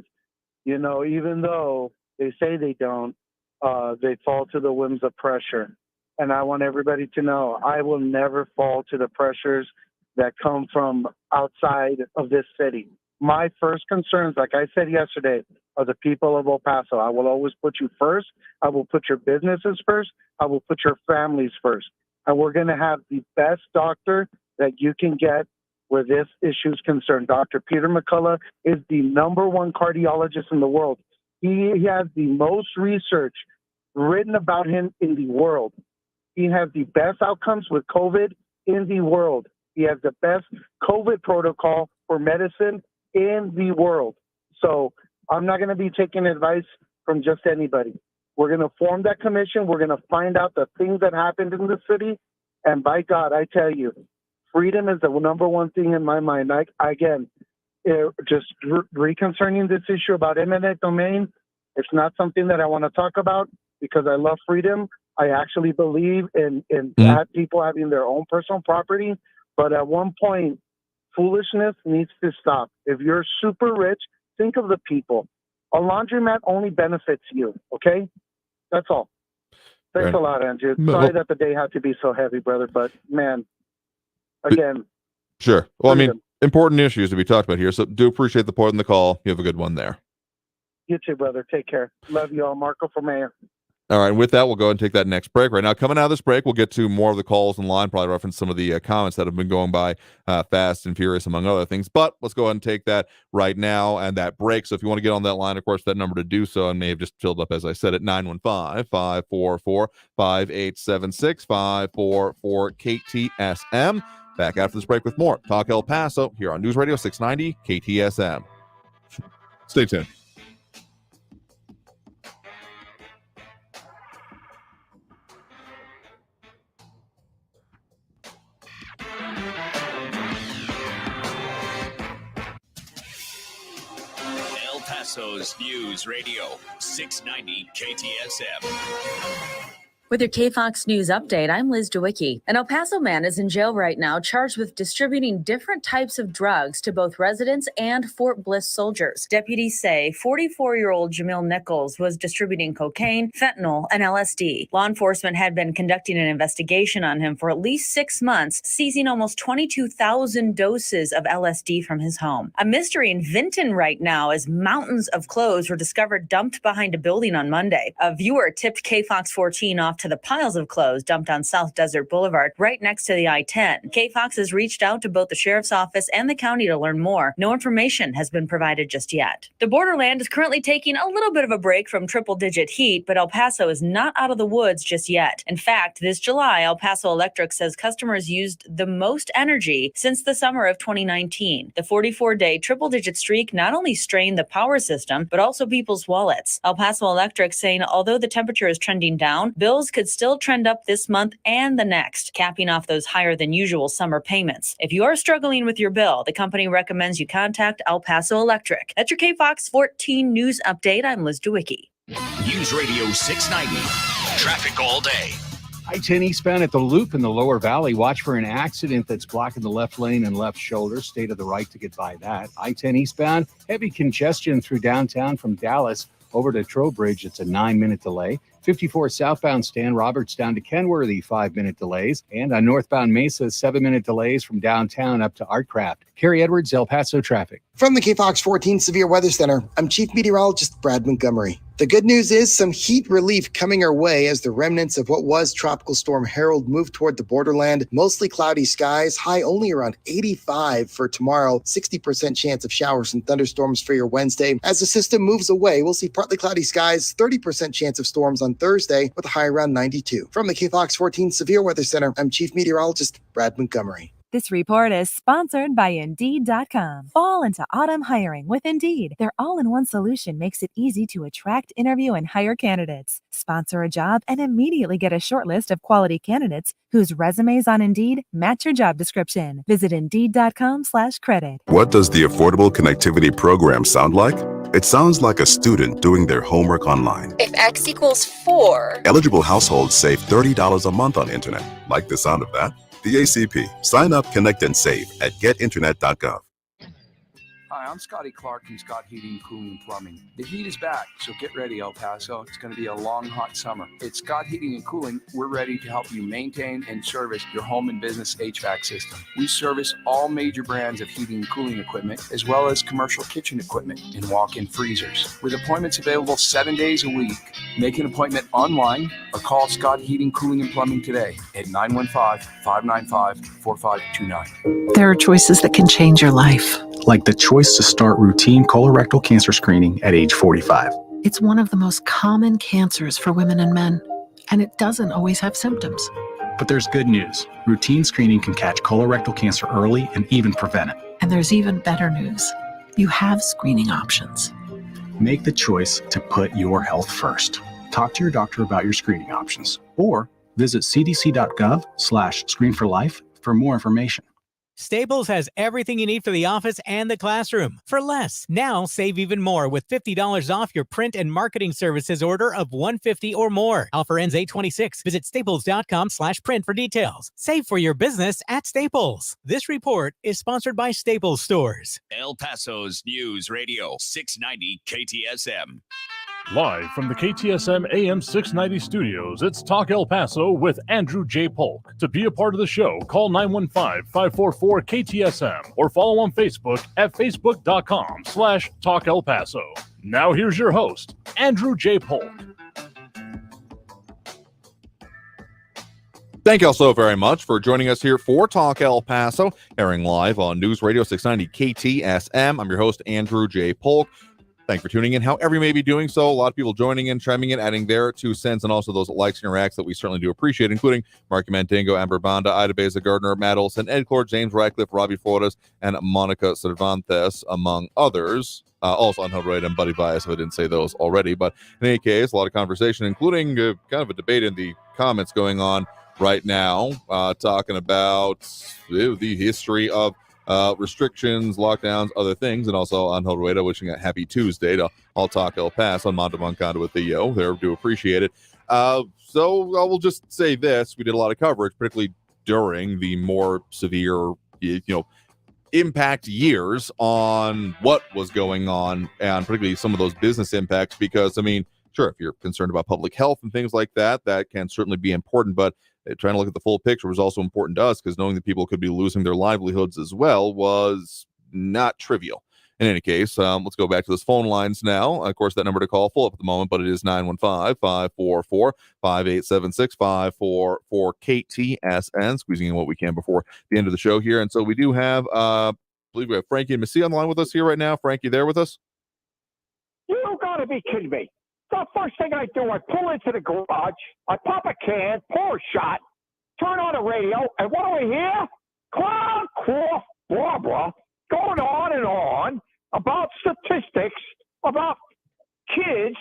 even though they say they don't, they fall to the whims of pressure. And I want everybody to know I will never fall to the pressures that come from outside of this city. My first concerns, like I said yesterday, are the people of El Paso. I will always put you first. I will put your businesses first. I will put your families first. And we're going to have the best doctor that you can get where this issue is concerned. Dr. Peter McCullough is the #1 cardiologist in the world. He has the most research written about him in the world. He has the best outcomes with COVID in the world. He has the best COVID protocol for medicine in the world. So I'm not going to be taking advice from just anybody. We're going to form that commission. We're going to find out the things that happened in the city. And by God, I tell you, freedom is the #1 thing in my mind. Just reconcerning this issue about eminent domain, it's not something that I want to talk about because I love freedom. I actually believe in people having their own personal property. But at one point, foolishness needs to stop. If you're super rich, think of the people. A laundromat only benefits you, okay? That's all. Thanks a lot, Andrew. Sorry that the day had to be so heavy, brother, but man, again. Sure. Well, freedom. I mean, important issues to be talked about here, so do appreciate the point in the call. You have a good one there. You too, brother. Take care. Love you all. Marco for mayor. All right, with that, we'll go ahead and take that next break. Right now, coming out of this break, we'll get to more of the calls in line, probably reference some of the comments that have been going by fast and furious, among other things. But let's go ahead and take that right now and that break. So if you want to get on that line, of course, that number to do so, I may have just filled up, as I said, at 915-544-5876, 544-KTSM. Back after this break with more Talk El Paso here on News Radio 690 KTSM. Stay tuned. El Paso's News Radio 690 KTSM. With your KFOX News update, I'm Liz DeWicki. An El Paso man is in jail right now charged with distributing different types of drugs to both residents and Fort Bliss soldiers. Deputies say 44-year-old Jamil Nichols was distributing cocaine, fentanyl, and LSD. Law enforcement had been conducting an investigation on him for at least 6 months, seizing almost 22,000 doses of LSD from his home. A mystery in Vinton right now as mountains of clothes were discovered dumped behind a building on Monday. A viewer tipped KFOX 14 off to the piles of clothes dumped on South Desert Boulevard right next to the I-10. KFOX has reached out to both the sheriff's office and the county to learn more. No information has been provided just yet. The borderland is currently taking a little bit of a break from triple-digit heat, but El Paso is not out of the woods just yet. In fact, this July, El Paso Electric says customers used the most energy since the summer of 2019. The 44-day triple-digit streak not only strained the power system, but also people's wallets. El Paso Electric saying although the temperature is trending down, bills could still trend up this month and the next, capping off those higher than usual summer payments. If you are struggling with your bill, the company recommends you contact El Paso Electric. That's your KFOX 14 news update. I'm Liz DeWicki. News Radio 690. Traffic all day. I-10 eastbound at the Loop in the Lower Valley. Watch for an accident that's blocking the left lane and left shoulder. Stay to the right to get by that. I-10 eastbound, heavy congestion through downtown from Dallas over to Trowbridge. It's a 9-minute delay. 54 southbound Stan Roberts down to Kenworthy, 5-minute delays. And on northbound Mesa, 7-minute delays from downtown up to Artcraft. Kerry Edwards, El Paso traffic. From the KFOX 14 Severe Weather Center, I'm Chief Meteorologist Brad Montgomery. The good news is some heat relief coming our way as the remnants of what was Tropical Storm Harold move toward the borderland. Mostly cloudy skies, high only around 85 for tomorrow. 60% chance of showers and thunderstorms for your Wednesday. As the system moves away, we'll see partly cloudy skies, 30% chance of storms on Thursday with a high around 92. From the KFOX 14 Severe Weather Center, I'm Chief Meteorologist Brad Montgomery. This report is sponsored by Indeed.com. Fall into autumn hiring with Indeed. Their all-in-one solution makes it easy to attract, interview, and hire candidates. Sponsor a job and immediately get a short list of quality candidates whose resumes on Indeed match your job description. Visit Indeed.com/credit. What does the Affordable Connectivity Program sound like? It sounds like a student doing their homework online. If X equals 4. Eligible households save $30 a month on internet. Like the sound of that? The ACP. Sign up, connect, and save at getinternet.gov. Hi, Hi, I'm Scotty Clark from Scott Heating, Cooling, and Plumbing. The heat is back, so get ready, El Paso. It's going to be a long, hot summer. At Scott Heating and Cooling, we're ready to help you maintain and service your home and business HVAC system. We service all major brands of heating and cooling equipment, as well as commercial kitchen equipment and walk-in freezers. With appointments available 7 days a week, make an appointment online or call Scott Heating, Cooling, and Plumbing today at 915-595-4529. There are choices that can change your life. Like the choice to start routine colorectal cancer screening at age 45. It's one of the most common cancers for women and men, and it doesn't always have symptoms. But there's good news. Routine screening can catch colorectal cancer early and even prevent it. And there's even better news. You have screening options. Make the choice to put your health first. Talk to your doctor about your screening options or visit cdc.gov/screenforlife for more information. Staples has everything you need for the office and the classroom for less. Now save even more with $50 off your print and marketing services order of $150 or more. Offer ends 8/26. Visit staples.com/print for details. Save for your business at Staples. This report is sponsored by Staples Stores. El Paso's News Radio 690 KTSM. Live from the KTSM AM 690 studios, it's Talk El Paso with Andrew J. Polk. To be a part of the show, call 915-544-KTSM or follow on Facebook at facebook.com/Talk El Paso. Now here's your host, Andrew J. Polk. Thank you all so very much for joining us here for Talk El Paso, airing live on News Radio 690 KTSM. I'm your host, Andrew J. Polk. Thanks for tuning in, however you may be doing so. A lot of people joining in, chiming in, adding their 2 cents, and also those likes and reacts that we certainly do appreciate, including Marky Mantango, Amber Banda, Ida Beza Gardner, Matt Olson, Ed Clore, James Radcliffe, Robbie Flores, and Monica Cervantes, among others. Also on Hellraid and Buddy Bias, if I didn't say those already. But in any case, a lot of conversation, including kind of a debate in the comments going on right now, talking about the history of restrictions, lockdowns, other things, and also on Hellraid, wishing a happy Tuesday to all Talk El Paso on Montalban Conduit Theo. There, do appreciate it. So I will just say this: we did a lot of coverage, particularly during the more severe, impact years on what was going on, and particularly some of those business impacts. Because, I mean, sure, if you're concerned about public health and things like that, that can certainly be important, but trying to look at the full picture was also important to us, because knowing that people could be losing their livelihoods as well was not trivial. In any case, let's go back to those phone lines now. Of course, that number to call full up at the moment, but it is 915-544-5876, 544-KTSN, squeezing in what we can before the end of the show here. And so we do have, I believe we have Frankie and Missy on the line with us here right now. Frankie, there with us? You gotta be kidding me. The first thing I do, I pull into the garage, I pop a can, pour a shot, turn on the radio, and what do I hear? Cloud Croft Barbara going on and on about statistics about kids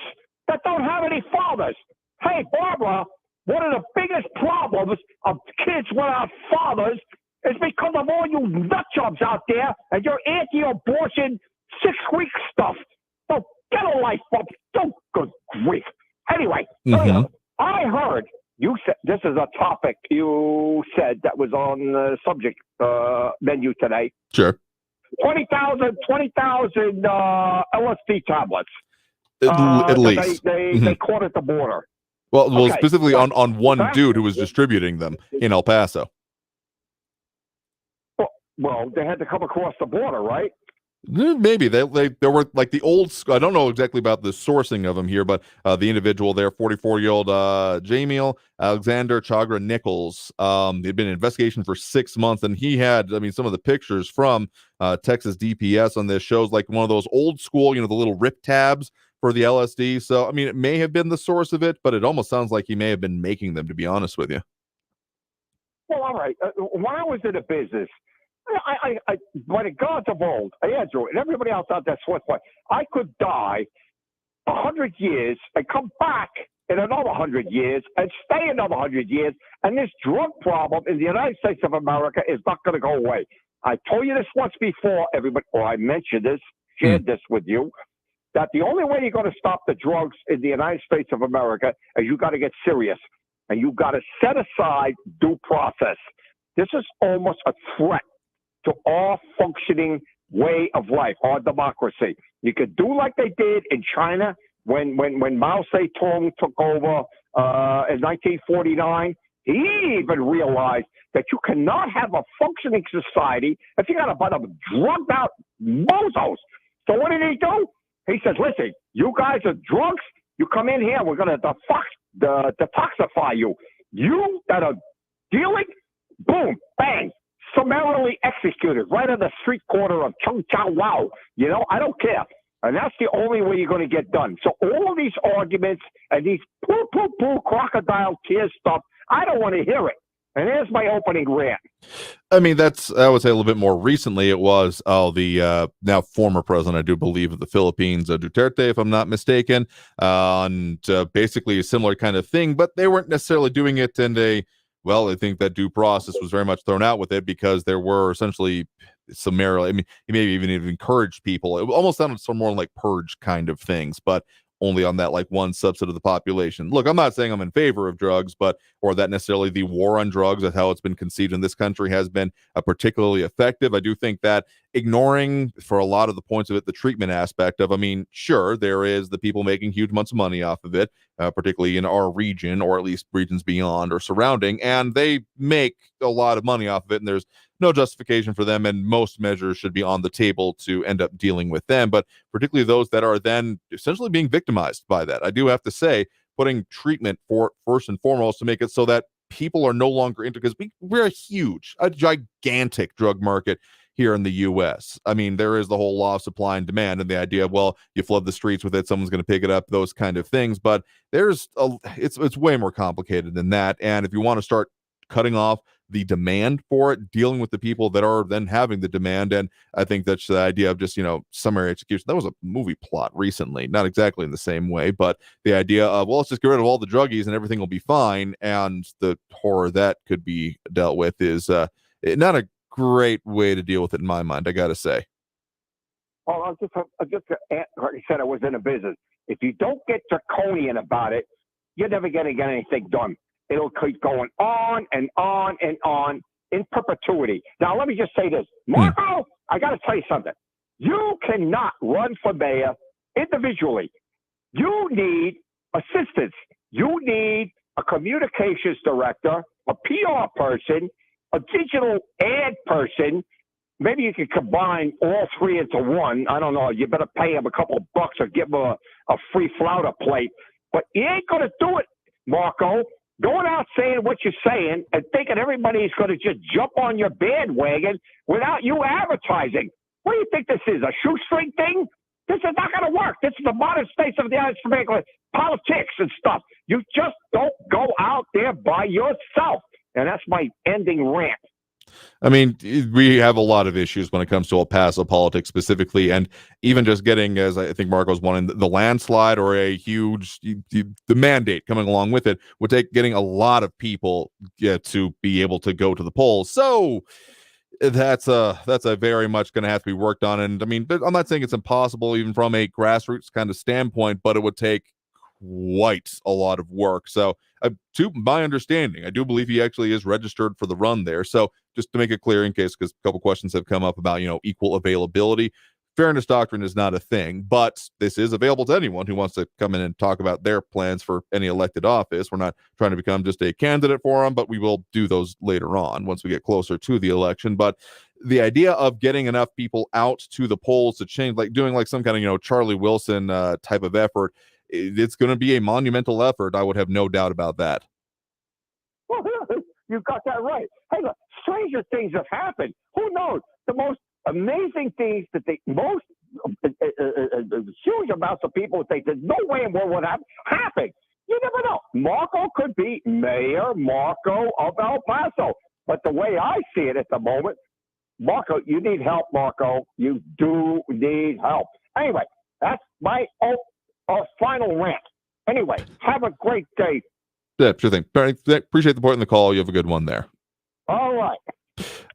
that don't have any fathers. Hey, Barbara, one of the biggest problems of kids without fathers is because of all you nut jobs out there and your anti-abortion 6-week stuff. So get a life, Bob. Don't, good grief. Anyway, I heard you said, this is a topic you said that was on the subject menu today. Sure. 20,000 LSD tablets. At least. They caught at the border. Well, Okay. specifically on one dude who was distributing them in El Paso. Well, they had to come across the border, right? Maybe there were like the old. I don't know exactly about the sourcing of them here, but the individual there, 44-year-old Jamiel Alexander Chagra Nichols, he'd been in investigation for 6 months, and he had, I mean, some of the pictures from Texas DPS on this shows like one of those old school, the little rip tabs for the LSD. So, I mean, it may have been the source of it, but it almost sounds like he may have been making them, to be honest with you. Well, all right. When I was in the business, I by the gods of old, Andrew, and everybody else out there, I could die 100 years and come back in another 100 years and stay another 100 years, and this drug problem in the United States of America is not going to go away. I told you this once before, everybody, or I mentioned this, shared this with you, that the only way you're going to stop the drugs in the United States of America is you got to get serious, and you got to set aside due process. This is almost a threat to all functioning way of life, our democracy. You could do like they did in China when Mao Zedong took over in 1949. He even realized that you cannot have a functioning society if you got a bunch of drugged out bozos. So what did he do? He says, listen, you guys are drunks. You come in here, we're going to detoxify you. You that are dealing, boom, bang, summarily executed right on the street corner of Chung Chow Wow. You know, I don't care. And that's the only way you're going to get done. So all these arguments and these poo crocodile tears stuff, I don't want to hear it. And there's my opening rant. I mean, I would say a little bit more recently, it was the now former president, I do believe, of the Philippines, Duterte, if I'm not mistaken, and basically a similar kind of thing, but they weren't necessarily doing it in I think that due process was very much thrown out with it because there were essentially summarily, I mean, he maybe even encouraged people. It almost sounded some more like purge kind of things, but only on that like one subset of the population. Look, I'm not saying I'm in favor of drugs, or that necessarily the war on drugs, as how it's been conceived in this country, has been particularly effective. I do think that ignoring, for a lot of the points of it, the treatment aspect of, I mean, sure, there is the people making huge amounts of money off of it, particularly in our region, or at least regions beyond or surrounding, and they make a lot of money off of it, and there's no justification for them, and most measures should be on the table to end up dealing with them, but particularly those that are then essentially being victimized by that. I do have to say, putting treatment for first and foremost to make it so that people are no longer into, because we're a gigantic drug market here in the U.S. I mean, there is the whole law of supply and demand, and the idea of, well, you flood the streets with it, someone's going to pick it up, those kind of things, but it's way more complicated than that, and if you want to start cutting off the demand for it, dealing with the people that are then having the demand. And I think that's the idea of just, summary execution. That was a movie plot recently, not exactly in the same way, but the idea of, well, let's just get rid of all the druggies and everything will be fine. And the horror that could be dealt with is not a great way to deal with it in my mind, I got to say. Well, I'll just like I said, I was in a business. If you don't get draconian about it, you're never going to get anything done. It'll keep going on and on and on in perpetuity. Now, let me just say this. Marco, I got to tell you something. You cannot run for mayor individually. You need assistance. You need a communications director, a PR person, a digital ad person. Maybe you could combine all three into one. I don't know. You better pay him a couple of bucks or give him a free flounder plate. But you ain't going to do it, Marco. Going out saying what you're saying and thinking everybody's going to just jump on your bandwagon without you advertising. What do you think this is, a shoestring thing? This is not going to work. This is the modern states of the United States, politics and stuff. You just don't go out there by yourself. And that's my ending rant. I mean, we have a lot of issues when it comes to El Paso politics specifically, and even just getting, as I think Marco's wanting, the landslide or a huge, the mandate coming along with it would take getting a lot of people to be able to go to the polls. So that's a very much going to have to be worked on. And I mean, I'm not saying it's impossible even from a grassroots kind of standpoint, but it would take quite a lot of work. So to my understanding, I do believe he actually is registered for the run there. So just to make it clear, in case, because a couple questions have come up about, equal availability. Fairness doctrine is not a thing, but this is available to anyone who wants to come in and talk about their plans for any elected office. We're not trying to become just a candidate for them, but we will do those later on once we get closer to the election. But the idea of getting enough people out to the polls to change, like doing like some kind of, Charlie Wilson type of effort, it's going to be a monumental effort. I would have no doubt about that. Well, you got that right. Hey, look, stranger things have happened. Who knows? The most amazing things that most huge amounts of people think there's no way in the world would have happened. You never know. Marco could be Mayor Marco of El Paso. But the way I see it at the moment, Marco, you need help, Marco. You do need help. Anyway, that's my final rant. Anyway, have a great day. Yeah, sure thing. Appreciate the point in the call. You have a good one there. All right.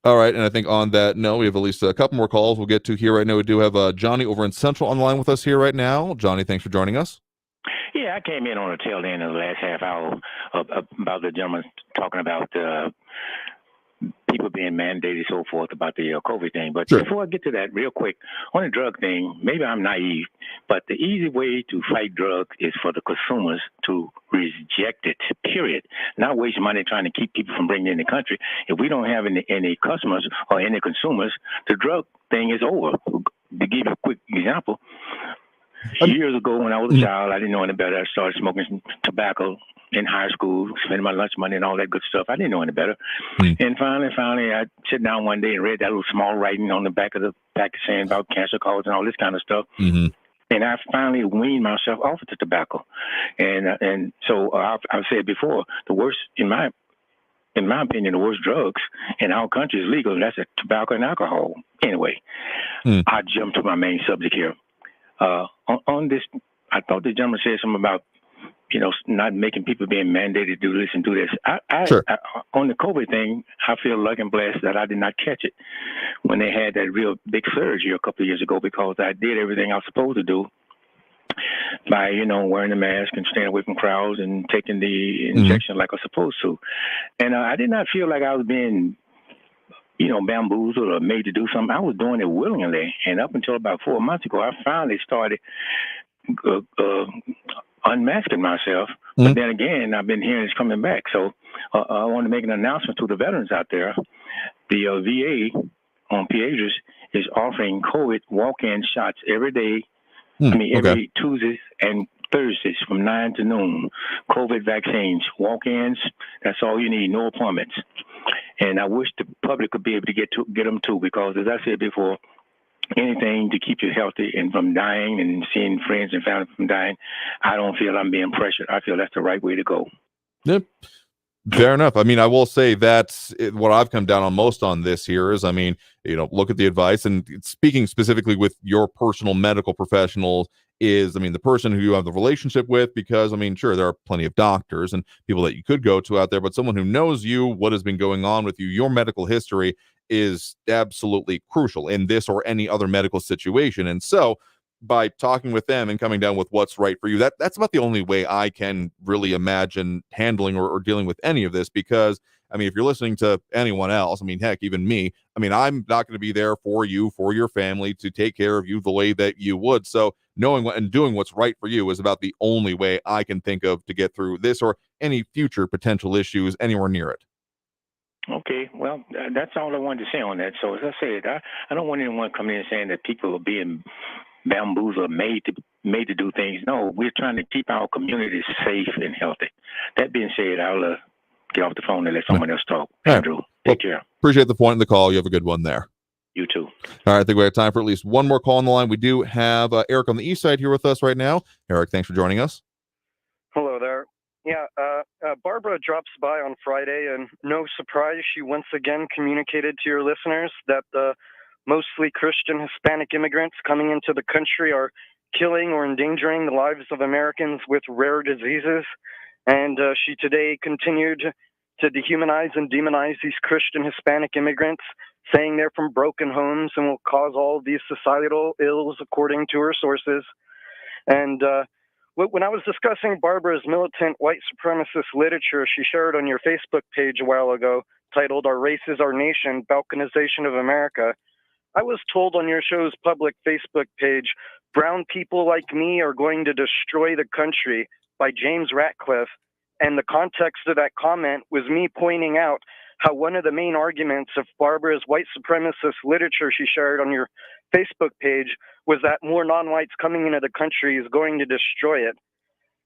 All right, and I think on that note, we have at least a couple more calls we'll get to here right now. We do have Johnny over in Central on the line with us here right now. Johnny, thanks for joining us. Yeah, I came in on the tail end of the last half hour about the gentleman talking about people being mandated, so forth, about the COVID thing. But Sure. before I get to that, real quick, on the drug thing, maybe I'm naive, but the easy way to fight drugs is for the consumers to reject it, period. Not waste money trying to keep people from bringing it in the country. If we don't have any customers or any consumers, the drug thing is over. To give you a quick example, years ago when I was a child, I didn't know any better. I started smoking some tobacco in high school, spending my lunch money and all that good stuff. I didn't know any better. And finally, I sit down one day and read that little small writing on the back of the package saying about cancer cause and all this kind of stuff. Mm-hmm. And I finally weaned myself off of the tobacco. And so I've said before, the worst, in my opinion, the worst drugs in our country is legal, and that's tobacco and alcohol. Anyway, I jumped to my main subject here. On this, I thought the gentleman said something about, not making people being mandated to do this and do this. Sure. On the COVID thing, I feel lucky and blessed that I did not catch it when they had that real big surge here a couple of years ago, because I did everything I was supposed to do by, wearing the mask and staying away from crowds and taking the injection like I was supposed to. And I did not feel like I was being, bamboozled or made to do something. I was doing it willingly. And up until about 4 months ago, I finally started unmasking myself. But then again, I've been hearing it's coming back. So I want to make an announcement to the veterans out there. The VA on Piedras is offering COVID walk-in shots every day. Every Tuesdays and Thursdays from 9 to noon. COVID vaccines, walk-ins, that's all you need, no appointments. And I wish the public could be able to get them too, because as I said before, anything to keep you healthy and from dying and seeing friends and family from dying, I don't feel I'm being pressured. I feel that's the right way to go. Yep. Fair enough. I mean, I will say that's what I've come down on most on this here is, look at the advice, and speaking specifically with your personal medical professional is, the person who you have the relationship with, because, sure, there are plenty of doctors and people that you could go to out there, but someone who knows you, what has been going on with you, your medical history is absolutely crucial in this or any other medical situation. And so by talking with them and coming down with what's right for you, that's about the only way I can really imagine handling or dealing with any of this, because if you're listening to anyone else, heck, even me, I'm not going to be there for you, for your family, to take care of you the way that you would. So knowing what and doing what's right for you is about the only way I can think of to get through this or any future potential issues anywhere near it. Okay, well, that's all I wanted to say on that. So as I said, I don't want anyone coming in saying that people are being bamboozled, made to do things. No, we're trying to keep our communities safe and healthy. That being said, I'll get off the phone and let someone else talk. Andrew, take care. Appreciate the point in the call. You have a good one there. You too. All right, I think we have time for at least one more call on the line. We do have Eric on the east side here with us right now. Eric, thanks for joining us. Hello there. Yeah, Barbara drops by on Friday, and no surprise, she once again communicated to your listeners that the mostly Christian Hispanic immigrants coming into the country are killing or endangering the lives of Americans with rare diseases. And she today continued to dehumanize and demonize these Christian Hispanic immigrants, saying they're from broken homes and will cause all of these societal ills, according to her sources. And when I was discussing Barbara's militant white supremacist literature she shared on your Facebook page a while ago, titled Our Race is Our Nation, Balkanization of America, I was told on your show's public Facebook page, brown people like me are going to destroy the country, by James Ratcliffe. And the context of that comment was me pointing out how one of the main arguments of Barbara's white supremacist literature she shared on your Facebook page was that more non-whites coming into the country is going to destroy it.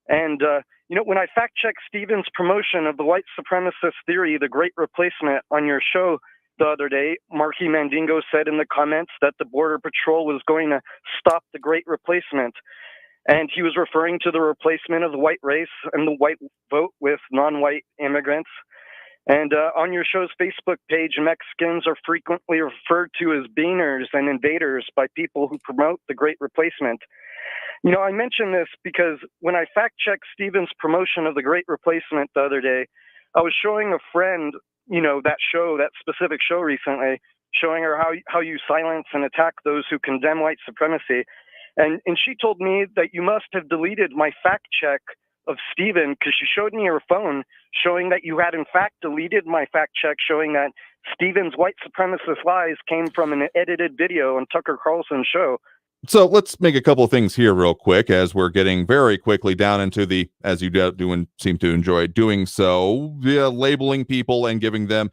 And, when I fact-checked Stephen's promotion of the white supremacist theory, the Great Replacement, on your show the other day, Marky Mandingo said in the comments that the Border Patrol was going to stop the Great Replacement. And he was referring to the replacement of the white race and the white vote with non-white immigrants. And on your show's Facebook page, Mexicans are frequently referred to as beaners and invaders by people who promote the Great Replacement. I mention this because when I fact-checked Stephen's promotion of the Great Replacement the other day, I was showing a friend, that specific show recently, showing her how you silence and attack those who condemn white supremacy. And she told me that you must have deleted my fact check of Stephen, because she showed me her phone showing that you had in fact deleted my fact check showing that Stephen's white supremacist lies came from an edited video on Tucker Carlson's show. So let's make a couple of things here real quick as we're getting very quickly down into the, as you do and seem to enjoy doing so, labeling people and giving them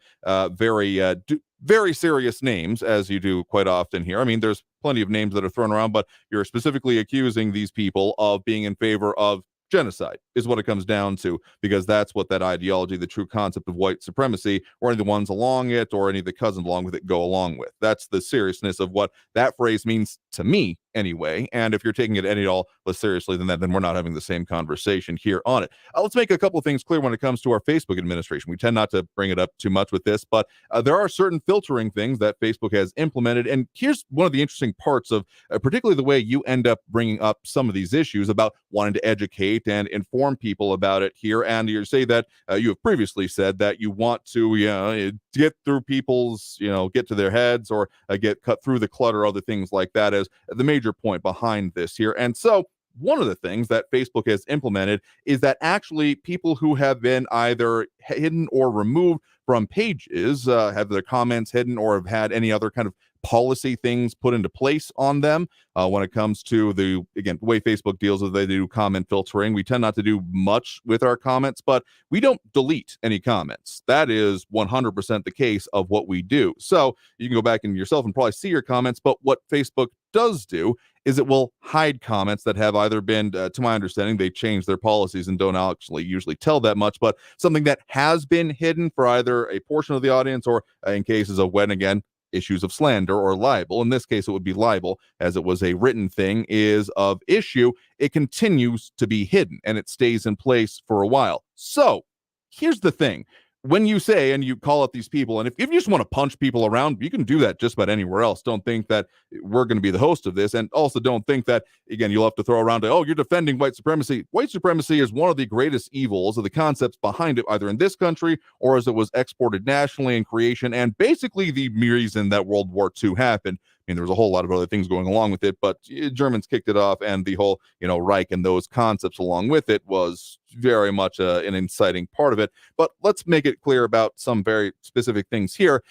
very serious names, as you do quite often here. I mean, there's plenty of names that are thrown around, but you're specifically accusing these people of being in favor of genocide is what it comes down to, because that's what that ideology, the true concept of white supremacy, or any of the ones along it, or any of the cousins along with it, go along with. That's the seriousness of what that phrase means to me, anyway. And if you're taking it any all less seriously than that, then we're not having the same conversation here on it. Let's make a couple of things clear when it comes to our Facebook administration. We tend not to bring it up too much with this, but there are certain filtering things that Facebook has implemented. And here's one of the interesting parts of particularly the way you end up bringing up some of these issues about wanting to educate and inform people about it here. And you say that you have previously said that you want to get through people's, get to their heads, or get cut through the clutter, other things like that, as the major point behind this here. And so one of the things that Facebook has implemented is that actually people who have been either hidden or removed from pages, have their comments hidden, or have had any other kind of policy things put into place on them when it comes to the way Facebook deals with, they do comment filtering. We tend not to do much with our comments, but we don't delete any comments. That is 100% the case of what we do. So you can go back in yourself and probably see your comments, but what Facebook does do is it will hide comments that have either been, to my understanding, they change their policies and don't actually usually tell that much, but something that has been hidden for either a portion of the audience, or in cases of when, again, issues of slander or libel. In this case, it would be libel, as it was a written thing, is of issue. It continues to be hidden and it stays in place for a while. So here's the thing. When you say and you call out these people, and if you just want to punch people around, you can do that just about anywhere else. Don't think that we're going to be the host of this. And also don't think that, again, you'll have to throw around, you're defending white supremacy. White supremacy is one of the greatest evils of the concepts behind it, either in this country or as it was exported nationally in creation, and basically the reason that World War II happened. I mean, there was a whole lot of other things going along with it, but Germans kicked it off, and the whole, Reich and those concepts along with it was very much an inciting part of it. But let's make it clear about some very specific things here.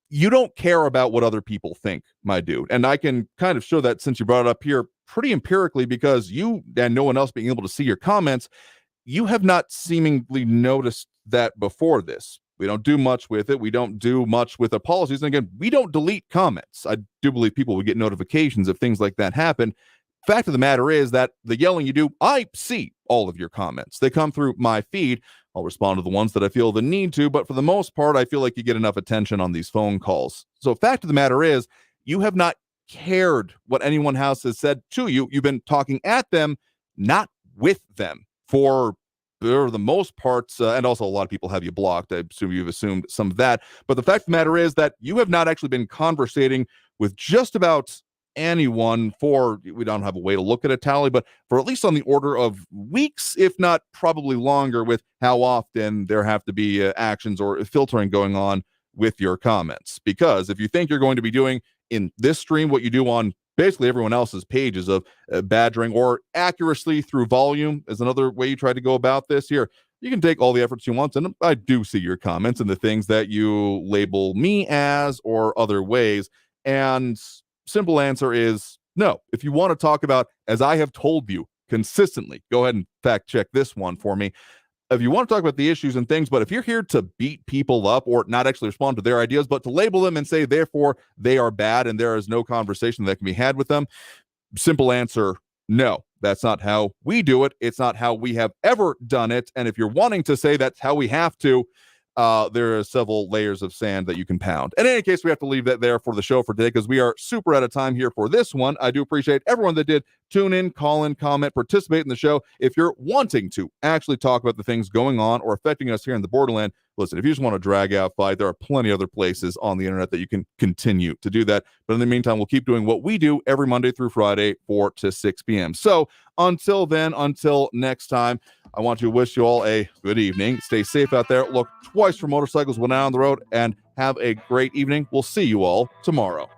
You don't care about what other people think, my dude. And I can kind of show that, since you brought it up here, pretty empirically, because you and no one else being able to see your comments, you have not seemingly noticed that before this. We don't do much with it. We don't do much with the policies. And again, we don't delete comments. I do believe people would get notifications if things like that happen. Fact of the matter is that the yelling you do, I see all of your comments. They come through my feed. I'll respond to the ones that I feel the need to, but for the most part, I feel like you get enough attention on these phone calls. So fact of the matter is, you have not cared what anyone else has said to you. You've been talking at them, not with them, for the most parts, and also a lot of people have you blocked. I assume you've assumed some of that. But the fact of the matter is that you have not actually been conversating with just about anyone for, we don't have a way to look at a tally, but for at least on the order of weeks, if not probably longer, with how often there have to be actions or filtering going on with your comments. Because if you think you're going to be doing in this stream what you do on basically everyone else's pages of badgering, or accuracy through volume is another way you try to go about this here, you can take all the efforts you want, and I do see your comments and the things that you label me as or other ways. And simple answer is no. If you want to talk about, as I have told you consistently, go ahead and fact check this one for me. If you want to talk about the issues and things, but if you're here to beat people up or not actually respond to their ideas, but to label them and say, therefore, they are bad and there is no conversation that can be had with them, simple answer, no. That's not how we do it. It's not how we have ever done it. And if you're wanting to say that's how we have to, there are several layers of sand that you can pound. In any case, we have to leave that there for the show for today, because we are super out of time here for this one. I do appreciate everyone that did tune in, call in, comment, participate in the show. If you're wanting to actually talk about the things going on or affecting us here in the borderland, listen, if you just want to drag out fight, there are plenty of other places on the internet that you can continue to do that. But in the meantime, we'll keep doing what we do every Monday through Friday, 4 to 6 p.m. So until then, until next time, I want to wish you all a good evening. Stay safe out there. Look twice for motorcycles when out on the road, and have a great evening. We'll see you all tomorrow.